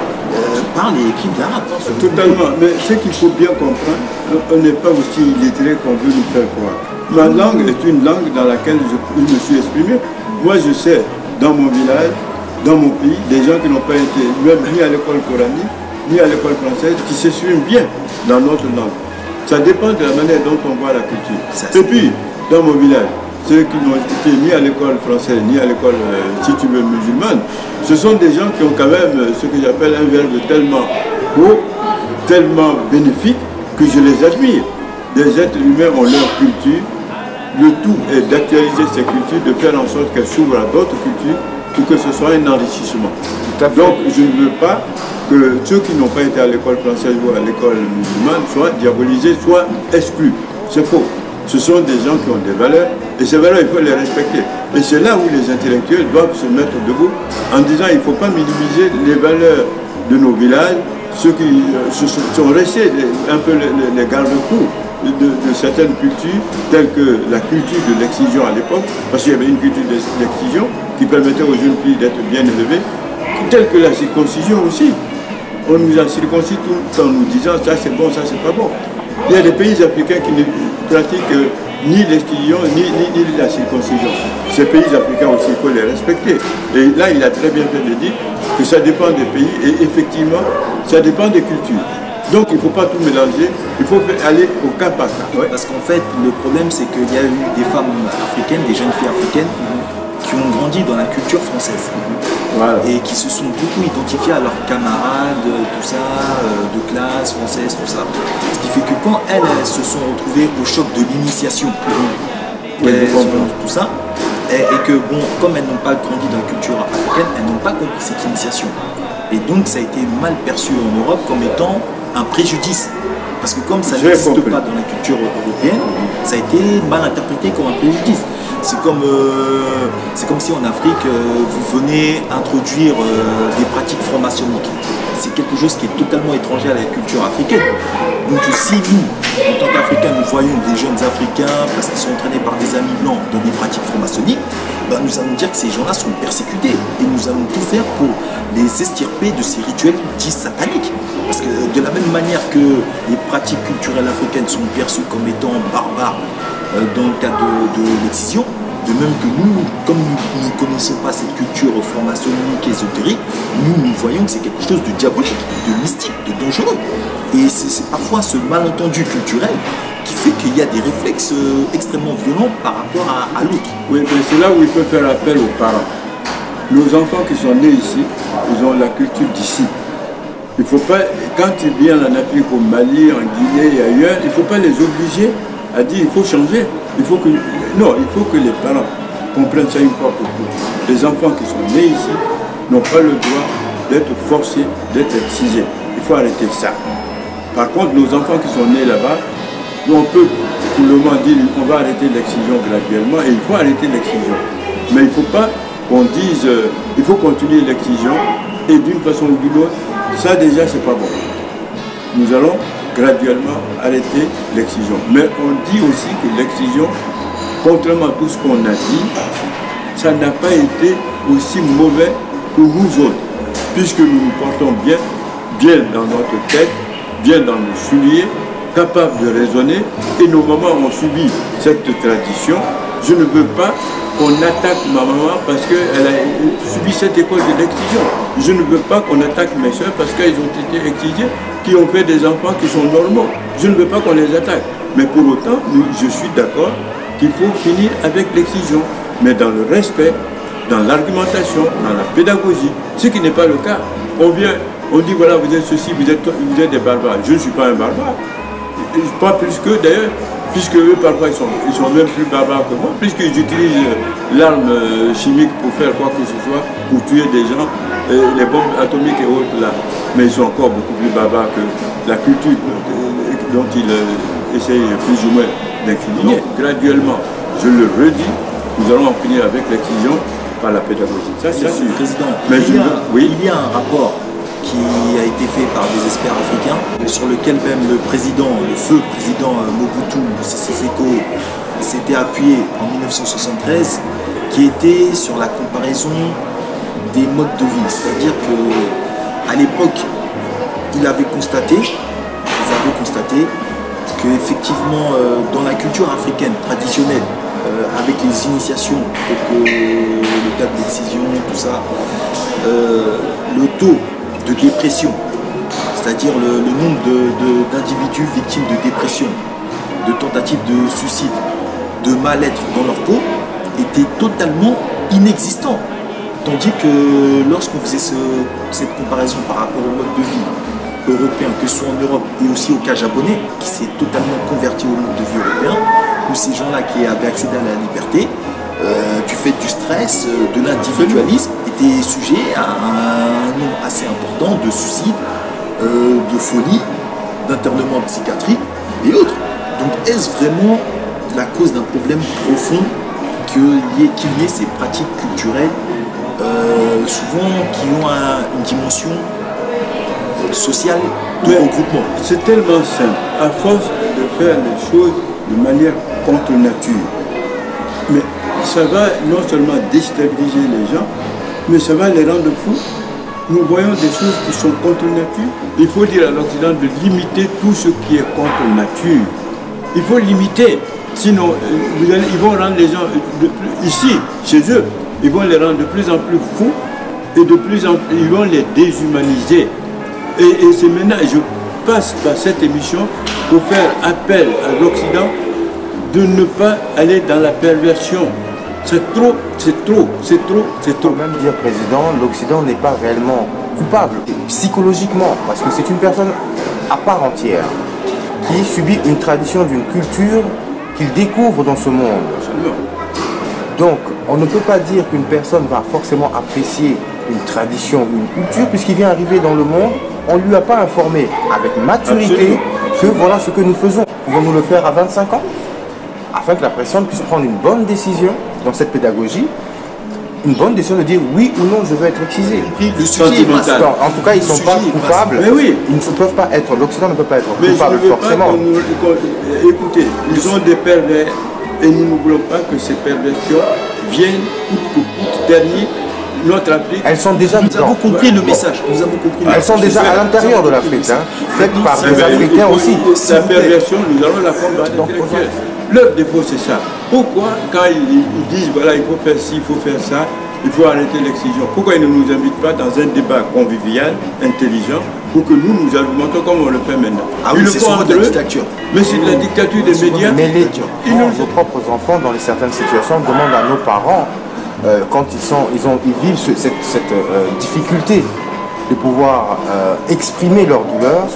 parlent et écrivent l'arabe. Totalement, mais ce qu'il faut bien comprendre, on n'est pas aussi illettré qu'on veut nous faire croire. Ma langue est une langue dans laquelle je me suis exprimé. Moi, je sais, dans mon village, dans mon pays, des gens qui n'ont pas été même ni à l'école coranique, ni à l'école française, qui s'expriment bien dans notre langue. Ça dépend de la manière dont on voit la culture. Et puis, dans mon village, ceux qui n'ont été ni à l'école française, ni à l'école, si tu veux, musulmane, ce sont des gens qui ont quand même ce que j'appelle un verbe tellement haut, tellement bénéfique, que je les admire. Des êtres humains ont leur culture. Le tout est d'actualiser ces cultures, de faire en sorte qu'elles s'ouvrent à d'autres cultures pour que ce soit un enrichissement. Donc, je ne veux pas que ceux qui n'ont pas été à l'école française ou à l'école musulmane soient diabolisés, soient exclus. C'est faux. Ce sont des gens qui ont des valeurs, et ces valeurs, il faut les respecter. Et c'est là où les intellectuels doivent se mettre debout en disant qu'il ne faut pas minimiser les valeurs de nos villages, ceux qui sont restés un peu les garde-fous de certaines cultures, telles que la culture de l'excision à l'époque, parce qu'il y avait une culture d'excision qui permettait aux jeunes filles d'être bien élevées, telle que la circoncision aussi. On nous a circoncis tout en nous disant ça c'est bon, ça c'est pas bon. Il y a des pays africains qui ne pratiquent ni l'excision ni la circoncision. Ces pays africains aussi, il faut les respecter. Et là, il a très bien fait de dire que ça dépend des pays et effectivement, ça dépend des cultures. Donc il ne faut pas tout mélanger, il faut aller au cas par cas. Ouais, parce qu'en fait, le problème c'est qu'il y a eu des femmes africaines, des jeunes filles africaines qui ont grandi dans la culture française. Voilà. Et qui se sont beaucoup identifiés à leurs camarades, tout ça, de classe française, tout ça. Ce qui fait que quand elles se sont retrouvées au choc de l'initiation, tout ça, et que bon, comme elles n'ont pas grandi dans la culture africaine, elles n'ont pas compris cette initiation. Et donc ça a été mal perçu en Europe comme étant un préjudice. Parce que comme ça n'existe pas dans la culture européenne, ça a été mal interprété comme un préjudice. C'est comme si en Afrique, vous venez introduire des pratiques franc-maçonniques. C'est quelque chose qui est totalement étranger à la culture africaine. Donc si nous, en tant qu'Africains, nous voyons des jeunes Africains, parce qu'ils sont entraînés par des amis blancs dans des pratiques franc-maçonniques, ben nous allons dire que ces gens-là sont persécutés. Et nous allons tout faire pour les extirper de ces rituels dits sataniques. Parce que de la même manière que les pratiques culturelles africaines sont perçues comme étant barbares dans le cadre de l'excision, de même que nous, comme nous ne connaissons pas cette culture franc-maçonnique, ésotérique, nous voyons que c'est quelque chose de diabolique, de mystique, de dangereux. Et c'est parfois ce malentendu culturel qui fait qu'il y a des réflexes extrêmement violents par rapport à l'autre. Oui, mais c'est là où il faut faire appel aux parents. Nos enfants qui sont nés ici, ils ont la culture d'ici. Il ne faut pas, quand ils viennent en Afrique, au Mali, en Guinée et ailleurs, il ne faut pas les obliger à dire il faut changer. Il faut que les parents comprennent ça une fois pour toutes. Les enfants qui sont nés ici n'ont pas le droit d'être forcés, d'être excisés. Il faut arrêter ça. Par contre, nos enfants qui sont nés là-bas, on peut pour le moment dire qu'on va arrêter l'excision graduellement et il faut arrêter l'excision. Mais il ne faut pas qu'on dise il faut continuer l'excision et d'une façon ou d'une autre, ça déjà c'est pas bon. Nous allons graduellement arrêter l'excision. Mais on dit aussi que l'excision, contrairement à tout ce qu'on a dit, ça n'a pas été aussi mauvais pour nous autres, puisque nous nous portons bien dans notre tête, bien dans nos souliers, capables de raisonner, et nos mamans ont subi cette tradition. Je ne veux pas qu'on attaque ma maman parce qu'elle a subi cette école de l'excision. Je ne veux pas qu'on attaque mes soeurs parce qu'elles ont été excisées, qui ont fait des enfants qui sont normaux. Je ne veux pas qu'on les attaque. Mais pour autant, je suis d'accord qu'il faut finir avec l'excision, mais dans le respect, dans l'argumentation, dans la pédagogie, ce qui n'est pas le cas. On dit voilà, vous êtes ceci, vous êtes des barbares. Je ne suis pas un barbare. Pas plus que d'ailleurs, puisque eux parfois ils sont même plus barbares que moi, puisqu'ils utilisent l'arme chimique pour faire quoi que ce soit, pour tuer des gens, les bombes atomiques et autres là. Mais ils sont encore beaucoup plus barbares que la culture dont ils essayent plus ou moins d'incriminer. Graduellement, je le redis, nous allons en finir avec l'excision par la pédagogie. Ça c'est sûr. Président, mais il y a un rapport qui a été fait par des experts africains, sur lequel même le feu président Mobutu Sese Seko s'était appuyé en 1973, qui était sur la comparaison des modes de vie. C'est-à-dire qu'à l'époque, ils avaient constaté qu'effectivement, dans la culture africaine traditionnelle, avec les initiations, le cas de l'excision, tout ça, le taux de dépression, c'est-à-dire le nombre d'individus victimes de dépression, de tentatives de suicide, de mal-être dans leur peau, était totalement inexistant. Tandis que lorsqu'on faisait cette comparaison par rapport au mode de vie européen, que ce soit en Europe et aussi au cas japonais, qui s'est totalement converti au mode de vie européen, où ces gens-là qui avaient accédé à la liberté, du fait du stress, de l'individualisme, étaient sujets à un nombre assez important de suicides, de folie, d'internements psychiatriques et autres. Donc est-ce vraiment la cause d'un problème profond qu'il y ait ces pratiques culturelles souvent qui ont une dimension sociale de regroupement? C'est tellement simple, à force de faire les choses de manière contre nature. Mais ça va non seulement déstabiliser les gens, mais ça va les rendre fous. Nous voyons des choses qui sont contre nature. Il faut dire à l'Occident de limiter tout ce qui est contre nature. Il faut limiter. Sinon, ils vont rendre les gens, ici, chez eux, ils vont les rendre de plus en plus fous et de plus en plus, ils vont les déshumaniser. Et c'est maintenant, je passe par cette émission pour faire appel à l'Occident de ne pas aller dans la perversion. C'est trop, c'est trop, c'est trop, c'est trop. Pour même dire, Président, l'Occident n'est pas réellement coupable psychologiquement, parce que c'est une personne à part entière qui subit une tradition d'une culture qu'il découvre dans ce monde. Donc, on ne peut pas dire qu'une personne va forcément apprécier une tradition ou une culture, puisqu'il vient arriver dans le monde, on ne lui a pas informé avec maturité que voilà ce que nous faisons. Pouvons-nous le faire à 25 ans afin que la personne puisse prendre une bonne décision dans cette pédagogie, une bonne décision de dire oui ou non je veux être excisé. Le sujet est vaste. En tout cas, ils ne sont pas coupables. Mais oui. Ils ne peuvent pas être, l'Occident ne peut pas être Mais coupable je ne veux forcément. pas écoutez, ils ont des pervers et nous ne voulons pas que ces perversions viennent coûte ternir notre Afrique. Elles sont déjà Nous avons compris le message. Nous avons compris le Elles sont déjà à l'intérieur de l'Afrique, faites par des Africains aussi. La perversion, nous allons la combattre. Leur défaut, c'est ça. Pourquoi, quand ils disent, voilà, il faut faire ci, il faut faire ça, il faut arrêter l'excision, pourquoi ils ne nous invitent pas dans un débat convivial, intelligent, pour que nous argumentons comme on le fait maintenant? Ah oui, c'est souvent de la dictature. Mais c'est de la dictature des médias. Mais nos propres enfants, dans certaines situations, demandent à nos parents, quand ils vivent cette difficulté de pouvoir exprimer leur douleur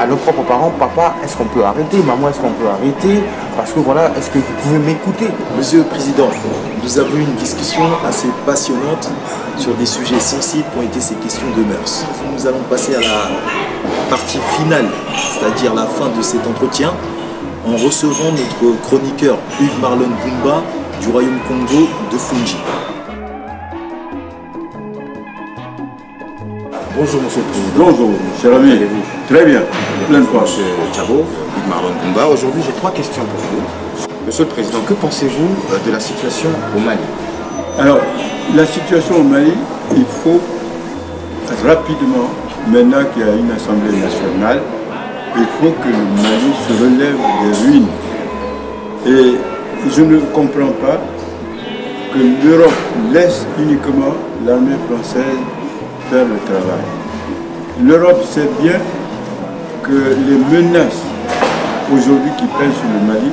à nos propres parents. Papa, est-ce qu'on peut arrêter? Maman, est-ce qu'on peut arrêter? Parce que voilà, est-ce que vous pouvez m'écouter? Monsieur le Président, nous avons eu une discussion assez passionnante sur des sujets sensibles qui ont été ces questions de mœurs. Nous allons passer à la partie finale, c'est-à-dire la fin de cet entretien, en recevant notre chroniqueur Hugues Marlon Bumba du Royaume Congo de Fungi. Bonjour Monsieur le Président. Bonjour, cher ami. Très bien. Plein de fois. Monsieur Tchabo, Hugues Marlon Bumba. Aujourd'hui, j'ai 3 questions pour vous. Monsieur le Président, que pensez-vous de la situation au Mali? Alors, la situation au Mali, il faut rapidement, maintenant qu'il y a une Assemblée nationale, il faut que le Mali se relève des ruines. Et je ne comprends pas que l'Europe laisse uniquement l'armée française faire le travail. L'Europe sait bien que les menaces aujourd'hui qui pèsent sur le Mali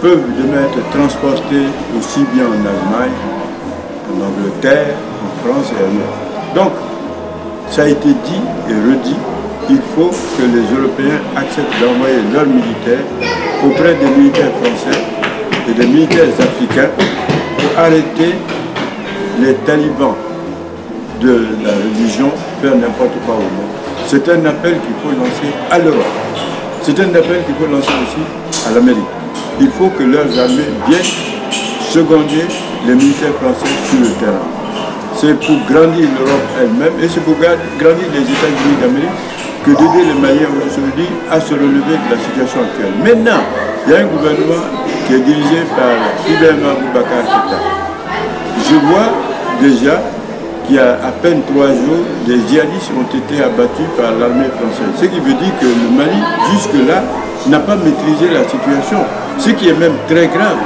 peuvent demain être transportées aussi bien en Allemagne, en Angleterre, en France et ailleurs. Donc, ça a été dit et redit, il faut que les Européens acceptent d'envoyer leurs militaires auprès des militaires français et des militaires africains pour arrêter les talibans de la religion, faire n'importe quoi au monde. C'est un appel qu'il faut lancer à l'Europe. C'est un appel qu'il faut lancer aussi à l'Amérique. Il faut que leurs armées viennent seconder les militaires français sur le terrain. C'est pour grandir l'Europe elle-même et c'est pour grandir les États-Unis d'Amérique que d'aider les Maliens aujourd'hui à se relever de la situation actuelle. Maintenant, il y a un gouvernement qui est dirigé par Ibrahima Boubacar Keïta. Je vois déjà qu'il y a à peine 3 jours, des djihadistes ont été abattus par l'armée française. Ce qui veut dire que le Mali, jusque-là, n'a pas maîtrisé la situation. Ce qui est même très grave.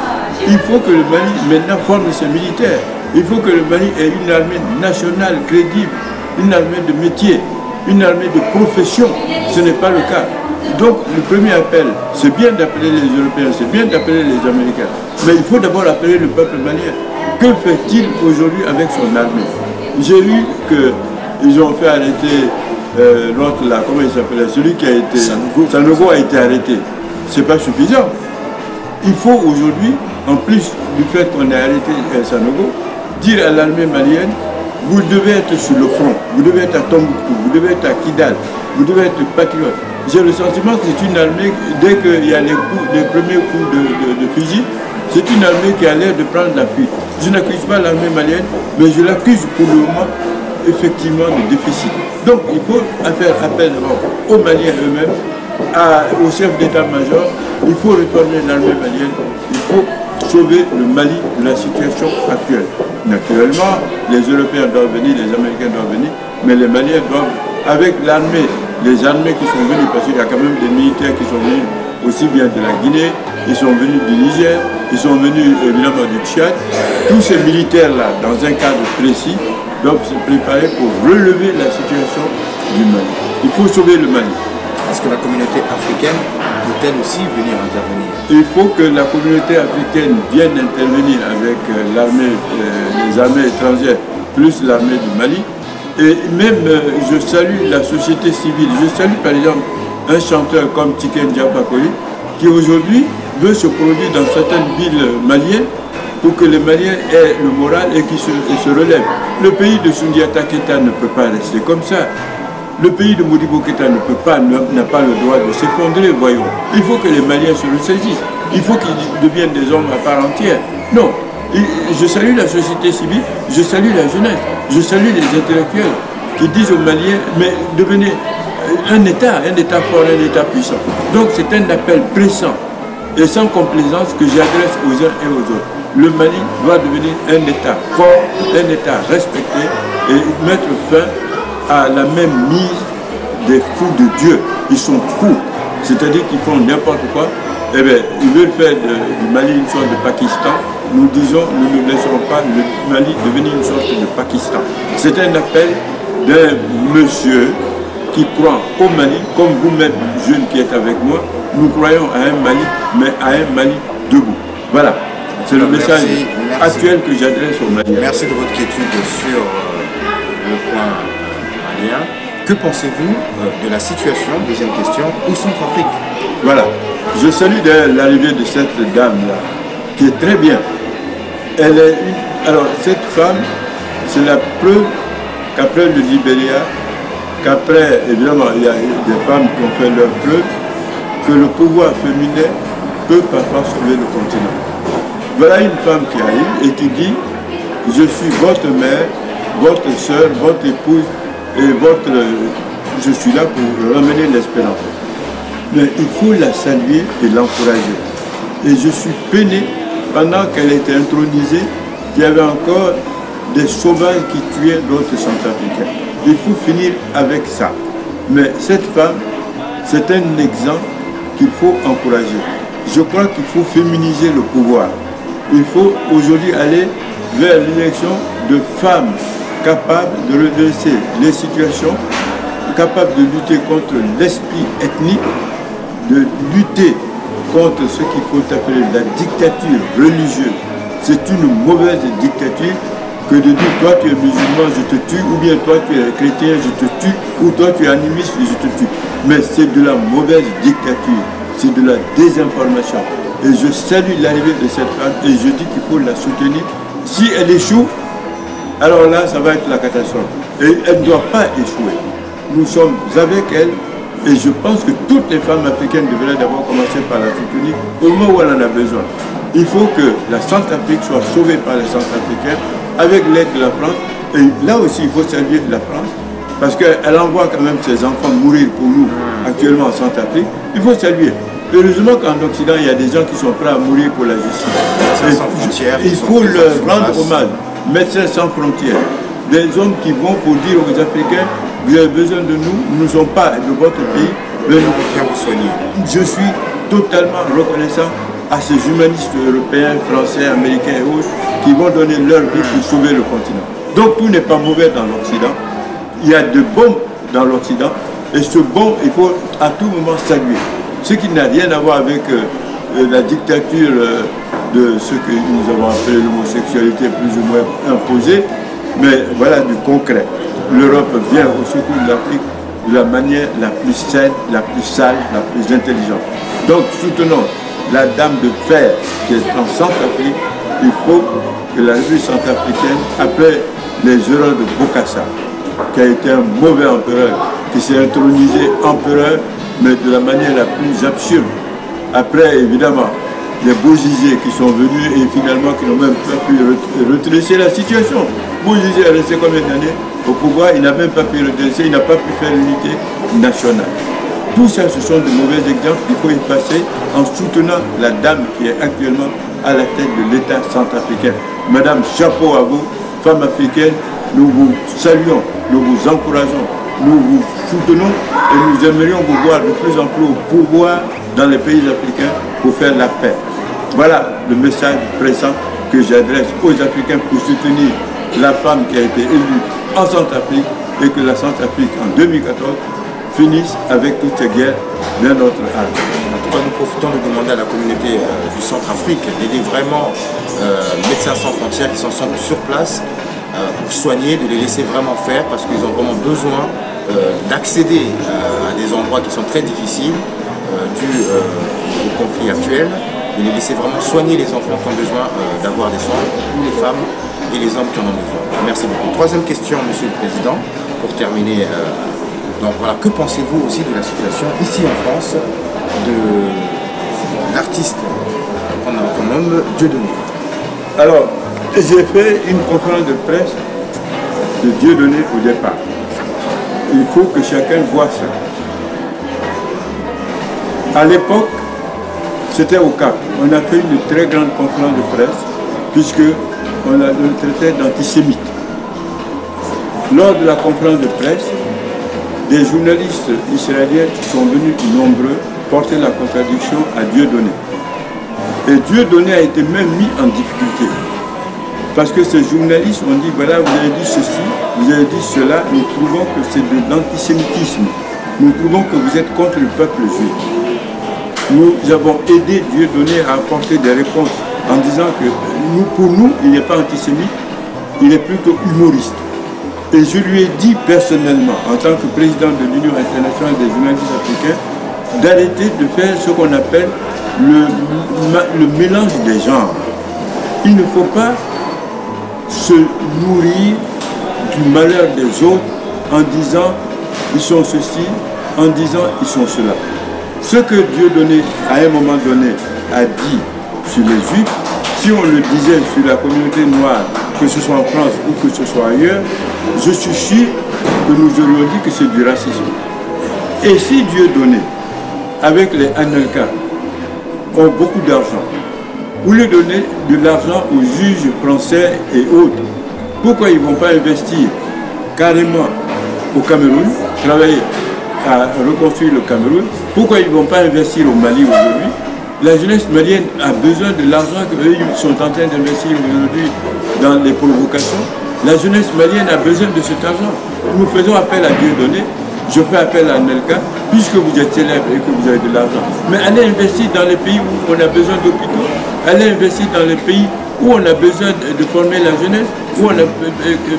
Il faut que le Mali maintenant forme ses militaires. Il faut que le Mali ait une armée nationale crédible, une armée de métier, une armée de profession. Ce n'est pas le cas. Donc le premier appel, c'est bien d'appeler les Européens, c'est bien d'appeler les Américains. Mais il faut d'abord appeler le peuple malien. Que fait-il aujourd'hui avec son armée? J'ai lu qu'ils ont fait arrêter l'autre là, comment il s'appelait? Celui qui a été... Sanogo a été arrêté. C'est pas suffisant. Il faut aujourd'hui, en plus du fait qu'on ait arrêté Sanogo, dire à l'armée malienne, vous devez être sur le front, vous devez être à Tombouctou, vous devez être à Kidal, vous devez être patriote. J'ai le sentiment que c'est une armée, dès qu'il y a les premiers coups de fusil, c'est une armée qui a l'air de prendre la fuite. Je n'accuse pas l'armée malienne, mais je l'accuse pour le moment effectivement de déficit. Donc il faut faire appel aux Maliens eux-mêmes, au chef d'état-major. Il faut réformer l'armée malienne, il faut sauver le Mali de la situation actuelle. Naturellement, les Européens doivent venir, les Américains doivent venir, mais les Maliens doivent, avec l'armée, les armées qui sont venues, parce qu'il y a quand même des militaires qui sont venus aussi bien de la Guinée, ils sont venus du Niger, ils sont venus évidemment du Tchad. Tous ces militaires-là, dans un cadre précis, doivent se préparer pour relever la situation du Mali. Il faut sauver le Mali. est-ce que la communauté africaine peut-elle aussi venir intervenir? Il faut que la communauté africaine vienne intervenir avec l'armée, les armées étrangères, plus l'armée du Mali. Et même, je salue la société civile. Je salue par exemple un chanteur comme Tiken Jah Fakoly, qui aujourd'hui veut se produire dans certaines villes maliennes pour que les Maliens aient le moral et qu'ils se relèvent. Le pays de Soundiata Keita ne peut pas rester comme ça. Le pays de Modibo Keita n'a pas le droit de s'effondrer, voyons. Il faut que les Maliens se ressaisissent. Il faut qu'ils deviennent des hommes à part entière. Non. Je salue la société civile, je salue la jeunesse, je salue les intellectuels qui disent aux Maliens, mais devenez un État fort, un État puissant. Donc c'est un appel pressant et sans complaisance que j'adresse aux uns et aux autres. Le Mali doit devenir un État fort, un État respecté et mettre fin à la même mise des fous de Dieu. Ils sont fous, c'est-à-dire qu'ils font n'importe quoi. Eh bien, ils veulent faire du Mali une sorte de Pakistan. Nous disons, nous ne laisserons pas le Mali devenir une sorte de Pakistan. C'est un appel d'un monsieur qui croit au Mali, comme vous-même, jeunes qui êtes avec moi. Nous croyons à un Mali, mais à un Mali debout. Voilà, c'est le message actuel que j'adresse aux Maliens. Merci de votre quiétude sur le point malien. Que pensez-vous de la situation, deuxième question, au Centrafrique? Voilà, je salue l'arrivée de cette dame-là, qui est très bien. Elle est alors, cette femme, c'est la preuve qu'après le Libéria, qu'après, évidemment, il y a des femmes qui ont fait leur preuve, que le pouvoir féminin peut parfois sauver le continent. Voilà une femme qui arrive et qui dit, je suis votre mère, votre soeur, votre épouse, et je suis là pour ramener l'espérance. Mais il faut la saluer et l'encourager. Et je suis peiné, pendant qu'elle était intronisée, qu'il y avait encore des sauvages qui tuaient d'autres Centrafricains. Il faut finir avec ça. Mais cette femme, c'est un exemple qu'il faut encourager. Je crois qu'il faut féminiser le pouvoir. Il faut aujourd'hui aller vers l'élection de femmes capables de redresser les situations, capables de lutter contre l'esprit ethnique, de lutter contre ce qu'il faut appeler la dictature religieuse. C'est une mauvaise dictature que de dire toi tu es musulman, je te tue, ou bien toi tu es chrétien, je te tue, ou toi tu es animiste, je te tue. Mais c'est de la mauvaise dictature, c'est de la désinformation. Et je salue l'arrivée de cette femme et je dis qu'il faut la soutenir. Si elle échoue, alors là ça va être la catastrophe. Et elle ne doit pas échouer. Nous sommes avec elle. Et je pense que toutes les femmes africaines devraient d'abord commencer par la soutenir au moment où elle en a besoin. Il faut que la Centrafrique soit sauvée par les Centrafricains avec l'aide de la France. Et là aussi, il faut saluer la France parce qu'elle envoie quand même ses enfants mourir pour nous actuellement en Centrafrique. Il faut saluer. Heureusement qu'en Occident, il y a des gens qui sont prêts à mourir pour la justice. Il faut leur rendre hommage. Médecins sans frontières. Des hommes qui vont pour dire aux Africains, vous avez besoin de nous, nous ne sommes pas de votre pays, mais nous pouvons vous soigner. Je suis totalement reconnaissant à ces humanistes européens, français, américains et autres qui vont donner leur vie pour sauver le continent. Donc tout n'est pas mauvais dans l'Occident. Il y a de bons dans l'Occident et ce bon, il faut à tout moment saluer. Ce qui n'a rien à voir avec la dictature de ce que nous avons appelé l'homosexualité plus ou moins imposée, mais voilà du concret. L'Europe vient au secours de l'Afrique de la manière la plus saine, la plus sage, la plus intelligente. Donc soutenons la dame de fer qui est en Centrafrique. Il faut que la République centrafricaine, après les erreurs de Bokassa, qui a été un mauvais empereur, qui s'est intronisé empereur, mais de la manière la plus absurde. Après, évidemment, les Bozizé qui sont venus et finalement qui n'ont même pas pu redresser la situation. Bozizé est resté combien d'années au pouvoir, il n'a même pas pu redresser, il n'a pas pu faire l'unité nationale. Tout ça, ce sont de mauvais exemples qu'il faut effacer en soutenant la dame qui est actuellement à la tête de l'État centrafricain. Madame, chapeau à vous, femme africaine, nous vous saluons, nous vous encourageons, nous vous soutenons et nous aimerions vous voir de plus en plus au pouvoir dans les pays africains pour faire la paix. Voilà le message pressant que j'adresse aux Africains pour soutenir la femme qui a été élue en Centrafrique et que la Centrafrique en 2014 finisse avec toutes ces guerres dans notre âge. En tout cas, nous profitons de demander à la communauté du Centrafrique d'aider vraiment Médecins sans frontières qui sont sur place pour soigner, de les laisser vraiment faire parce qu'ils ont vraiment besoin d'accéder à des endroits qui sont très difficiles dus au conflit actuel, de les laisser vraiment soigner les enfants qui ont besoin d'avoir des soins, ou les femmes et les hommes qui en ont besoin. Merci beaucoup. Troisième question, Monsieur le Président, pour terminer. Donc voilà, que pensez-vous aussi de la situation ici en France de l'artiste qu'on nomme Dieudonné? Alors, j'ai fait une conférence de presse de Dieudonné au départ. Il faut que chacun voit ça. À l'époque, c'était au Cap. On a fait une très grande conférence de presse puisqu'on a traité d'antisémite. Lors de la conférence de presse, des journalistes israéliens sont venus nombreux porter la contradiction à Dieudonné. Et Dieudonné a été même mis en difficulté. Parce que ces journalistes ont dit, voilà, vous avez dit ceci, vous avez dit cela, nous trouvons que c'est de l'antisémitisme. Nous trouvons que vous êtes contre le peuple juif. Nous avons aidé Dieudonné à apporter des réponses en disant que pour nous, il n'est pas antisémite, il est plutôt humoriste. Et je lui ai dit personnellement, en tant que président de l'Union internationale des journalistes africains, d'arrêter de faire ce qu'on appelle le mélange des genres. Il ne faut pas se nourrir du malheur des autres en disant ils sont ceci, en disant ils sont cela. Ce que Dieudonné, à un moment donné, a dit sur les Juifs, si on le disait sur la communauté noire, que ce soit en France ou que ce soit ailleurs, je suis sûr que nous aurions dit que c'est du racisme. Et si Dieudonné, avec les Anelka, ont beaucoup d'argent, vous leur donnez de l'argent aux juges français et autres, pourquoi ils ne vont pas investir carrément au Cameroun, travailler à reconstruire le Cameroun? Pourquoi ils ne vont pas investir au Mali aujourd'hui? La jeunesse malienne a besoin de l'argent qu'eux sont en train d'investir aujourd'hui dans les provocations. La jeunesse malienne a besoin de cet argent. Nous faisons appel à Dieudonné, je fais appel à Nelka, puisque vous êtes célèbre et que vous avez de l'argent. Mais allez investir dans les pays où on a besoin d'hôpitaux, allez investir dans les pays où on a besoin de former la jeunesse, où on a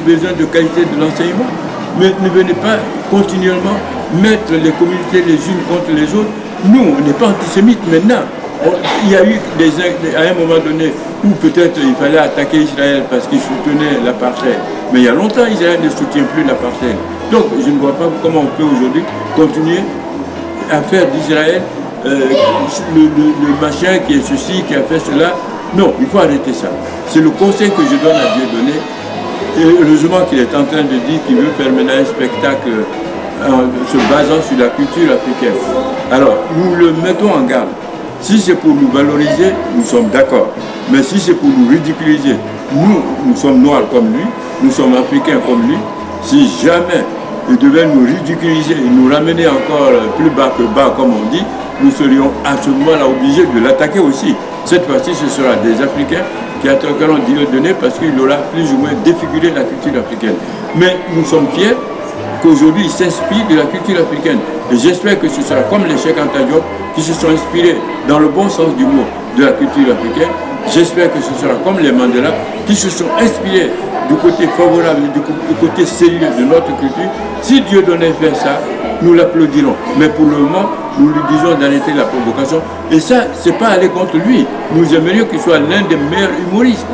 besoin de qualité de l'enseignement. Mais ne venez pas continuellement mettre les communautés les unes contre les autres. Nous, on n'est pas antisémites maintenant. Il y a eu à un moment donné où peut-être il fallait attaquer Israël parce qu'il soutenait l'apartheid. Mais il y a longtemps, Israël ne soutient plus l'apartheid. Donc je ne vois pas comment on peut aujourd'hui continuer à faire d'Israël le machin qui est ceci, qui a fait cela. Non, il faut arrêter ça. C'est le conseil que je donne à Dieudonné. Et heureusement qu'il est en train de dire qu'il veut faire maintenant un spectacle en se basant sur la culture africaine. Alors, nous le mettons en garde. Si c'est pour nous valoriser, nous sommes d'accord. Mais si c'est pour nous ridiculiser, nous sommes noirs comme lui, nous sommes africains comme lui. Si jamais il devait nous ridiculiser et nous ramener encore plus bas que bas, comme on dit, nous serions à ce moment-là obligés de l'attaquer aussi. Cette fois-ci, ce sera des Africains qui attaqueront Dieudonné parce qu'il aura plus ou moins défiguré la culture africaine. Mais nous sommes fiers qu'aujourd'hui, il s'inspire de la culture africaine. Et j'espère que ce sera comme les Cheikh Anta Diop qui se sont inspirés dans le bon sens du mot de la culture africaine. J'espère que ce sera comme les Mandela qui se sont inspirés du côté favorable, du côté sérieux de notre culture. Si Dieudonné fait ça, nous l'applaudirons. Mais pour le moment, nous lui disons d'arrêter la provocation. Et ça, ce n'est pas aller contre lui. Nous aimerions qu'il soit l'un des meilleurs humoristes.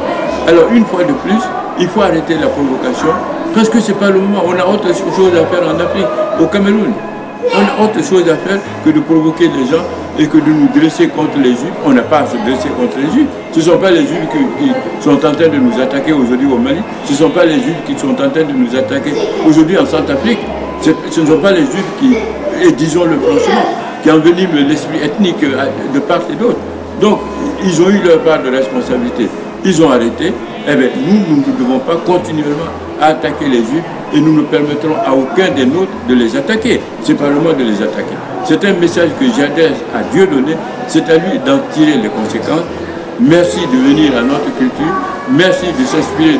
Alors, une fois de plus, il faut arrêter la provocation parce que ce n'est pas le moment. On a autre chose à faire en Afrique, au Cameroun. On a autre chose à faire que de provoquer les gens et que de nous dresser contre les Juifs. On n'a pas à se dresser contre les Juifs. Ce ne sont pas les Juifs qui sont en train de nous attaquer aujourd'hui au Mali. Ce ne sont pas les Juifs qui sont en train de nous attaquer aujourd'hui en Centrafrique. Ce ne sont pas les Juifs qui, et disons-le franchement, qui enveniment l'esprit ethnique de part et d'autre. Donc, ils ont eu leur part de responsabilité. Ils ont arrêté. Eh bien, nous ne devons pas continuellement attaquer les Juifs et nous ne permettrons à aucun des nôtres de les attaquer. C'est pas le moment de les attaquer. C'est un message que j'adresse à Dieudonné. C'est à lui d'en tirer les conséquences. Merci de venir à notre culture. Merci de s'inspirer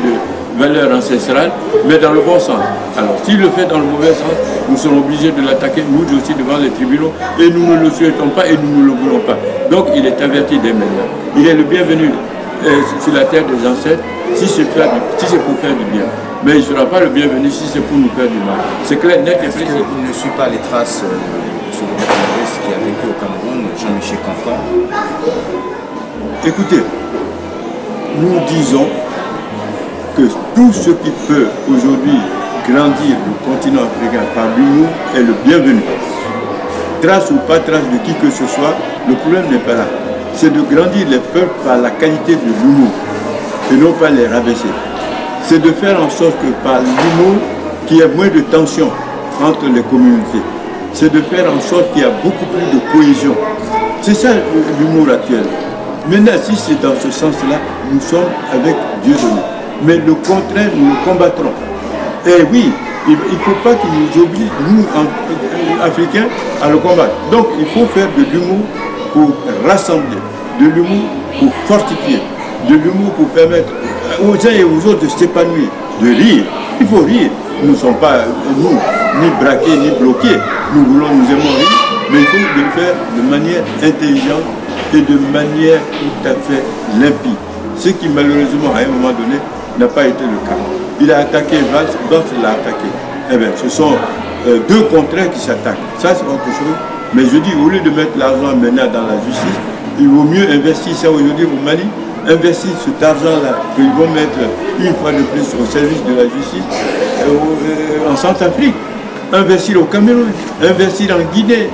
valeurs ancestrales, mais dans le bon sens. Alors s'il le fait dans le mauvais sens, nous serons obligés de l'attaquer, nous aussi, devant les tribunaux, et nous ne le souhaitons pas et nous ne le voulons pas. Donc il est averti dès maintenant. Il est le bienvenu sur la terre des ancêtres, si c'est pour faire du bien. Mais il ne sera pas le bienvenu si c'est pour nous faire du mal. C'est clair, net et précis. Il ne suit pas les traces de ce terroriste qui a vécu au Cameroun, Jean-Michel Cancan. Écoutez, nous disons que tout ce qui peut aujourd'hui grandir le continent africain par l'humour est le bienvenu. Trace ou pas trace de qui que ce soit, le problème n'est pas là. C'est de grandir les peuples par la qualité de l'humour et non pas les rabaisser. C'est de faire en sorte que par l'humour, qu'il y ait moins de tension entre les communautés. C'est de faire en sorte qu'il y a beaucoup plus de cohésion. C'est ça l'humour actuel. Maintenant, si c'est dans ce sens-là, nous sommes avec Dieu de nous. Mais le contraire, nous le combattrons. Et oui, il ne faut pas qu'il nous oblige, nous, Africains, à le combattre. Donc, il faut faire de l'humour pour rassembler, de l'humour pour fortifier, de l'humour pour permettre aux uns et aux autres de s'épanouir, de rire. Il faut rire. Nous ne sommes pas, nous, ni braqués, ni bloqués. Nous aimons rire, mais il faut le faire de manière intelligente et de manière tout à fait limpide. Ce qui, malheureusement, à un moment donné, n'a pas été le cas. Il a attaqué Valls, Valls l'a attaqué. Eh bien, ce sont deux contraires qui s'attaquent. Ça, c'est autre chose. Mais je dis, au lieu de mettre l'argent maintenant dans la justice, il vaut mieux investir ça aujourd'hui au Mali, investir cet argent-là qu'ils vont mettre une fois de plus au service de la justice en Centrafrique, investir au Cameroun, investir en Guinée.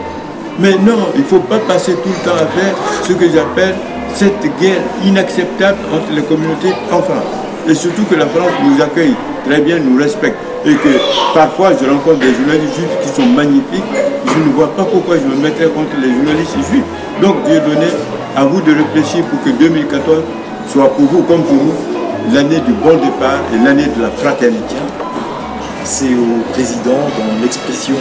Mais non, il ne faut pas passer tout le temps à faire ce que j'appelle cette guerre inacceptable entre les communautés en France. Et surtout que la France nous accueille très bien, nous respecte. Et que parfois je rencontre des journalistes juifs qui sont magnifiques. Je ne vois pas pourquoi je me mettrais contre les journalistes juifs. Donc Dieu donné, à vous de réfléchir pour que 2014 soit pour vous comme pour nous l'année du bon départ et l'année de la fraternité. C'est au président, dans l'expression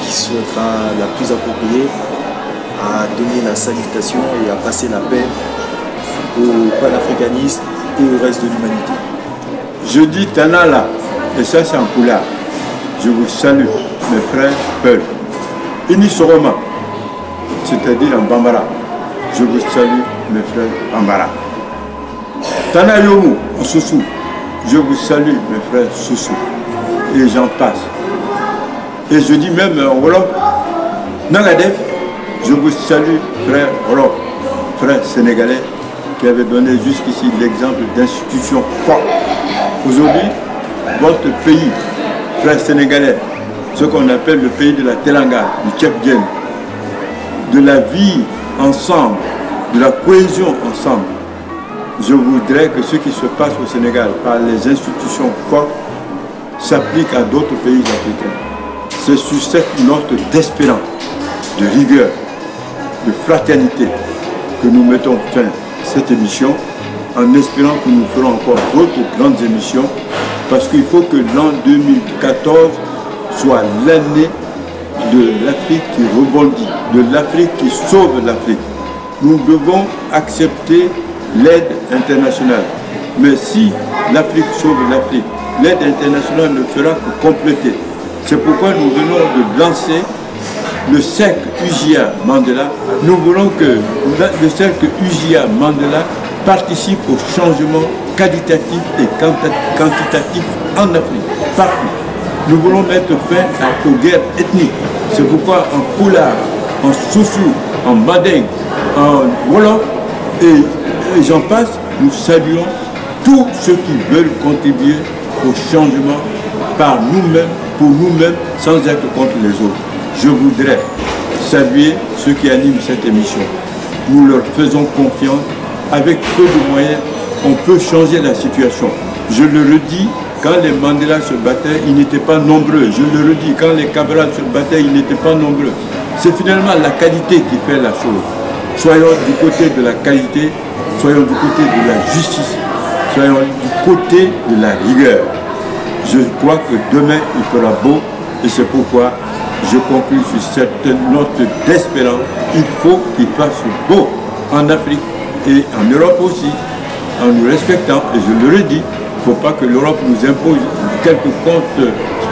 qui sera la plus appropriée, à donner la salutation et à passer la paix aux panafricanistes et au reste de l'humanité. Je dis Tanala, et ça c'est en couleur. Je vous salue, mes frères Peul. Inisoroma, c'est-à-dire en Bambara. Je vous salue, mes frères Bambara. Tanayomu, en Soussou. Je vous salue, mes frères Soussou. Et j'en passe. Et je dis même en Wolof, Nangadef, je vous salue, frère Wolof, frère sénégalais, qui avait donné jusqu'ici l'exemple d'institutions fortes. Aujourd'hui, votre pays, frère sénégalais, ce qu'on appelle le pays de la Telanga, du Tchèpdien, de la vie ensemble, de la cohésion ensemble, je voudrais que ce qui se passe au Sénégal par les institutions fortes s'applique à d'autres pays africains. C'est sur cette note d'espérance, de rigueur, de fraternité que nous mettons fin à cette émission, en espérant que nous ferons encore d'autres grandes émissions, parce qu'il faut que l'an 2014 soit l'année de l'Afrique qui rebondit, de l'Afrique qui sauve l'Afrique. Nous devons accepter l'aide internationale. Mais si l'Afrique sauve l'Afrique, l'aide internationale ne fera que compléter. C'est pourquoi nous venons de lancer le cercle UJA Mandela. Nous voulons que le cercle UJA Mandela participe au changement qualitatif et quantitatif en Afrique, partout. Nous voulons mettre fin aux guerres ethniques. C'est pourquoi en Koula, en Soussou, en Badeng, en Wolof, et j'en passe, nous saluons tous ceux qui veulent contribuer au changement par nous-mêmes, pour nous-mêmes, sans être contre les autres. Je voudrais saluer ceux qui animent cette émission. Nous leur faisons confiance. Avec peu de moyens, on peut changer la situation. Je le redis, quand les Mandela se battaient, ils n'étaient pas nombreux. Je le redis, quand les Cabral se battaient, ils n'étaient pas nombreux. C'est finalement la qualité qui fait la chose. Soyons du côté de la qualité, soyons du côté de la justice, soyons du côté de la rigueur. Je crois que demain, il fera beau, et c'est pourquoi je conclue sur cette note d'espérance. Il faut qu'il fasse beau en Afrique et en Europe aussi, en nous respectant, et je le redis, Il ne faut pas que l'Europe nous impose quelques comptes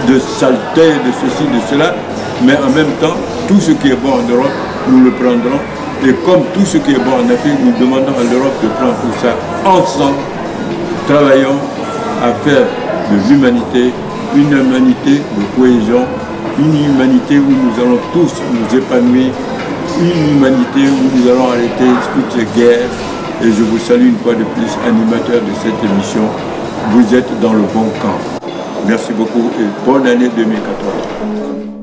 de saleté, de ceci, de cela, mais en même temps, tout ce qui est bon en Europe, nous le prendrons. Et comme tout ce qui est bon en Afrique, nous demandons à l'Europe de prendre tout ça ensemble. Travaillons à faire de l'humanité une humanité de cohésion, une humanité où nous allons tous nous épanouir, une humanité où nous allons arrêter toutes ces guerres. Et je vous salue une fois de plus, animateur de cette émission. Vous êtes dans le bon camp. Merci beaucoup et bonne année 2014.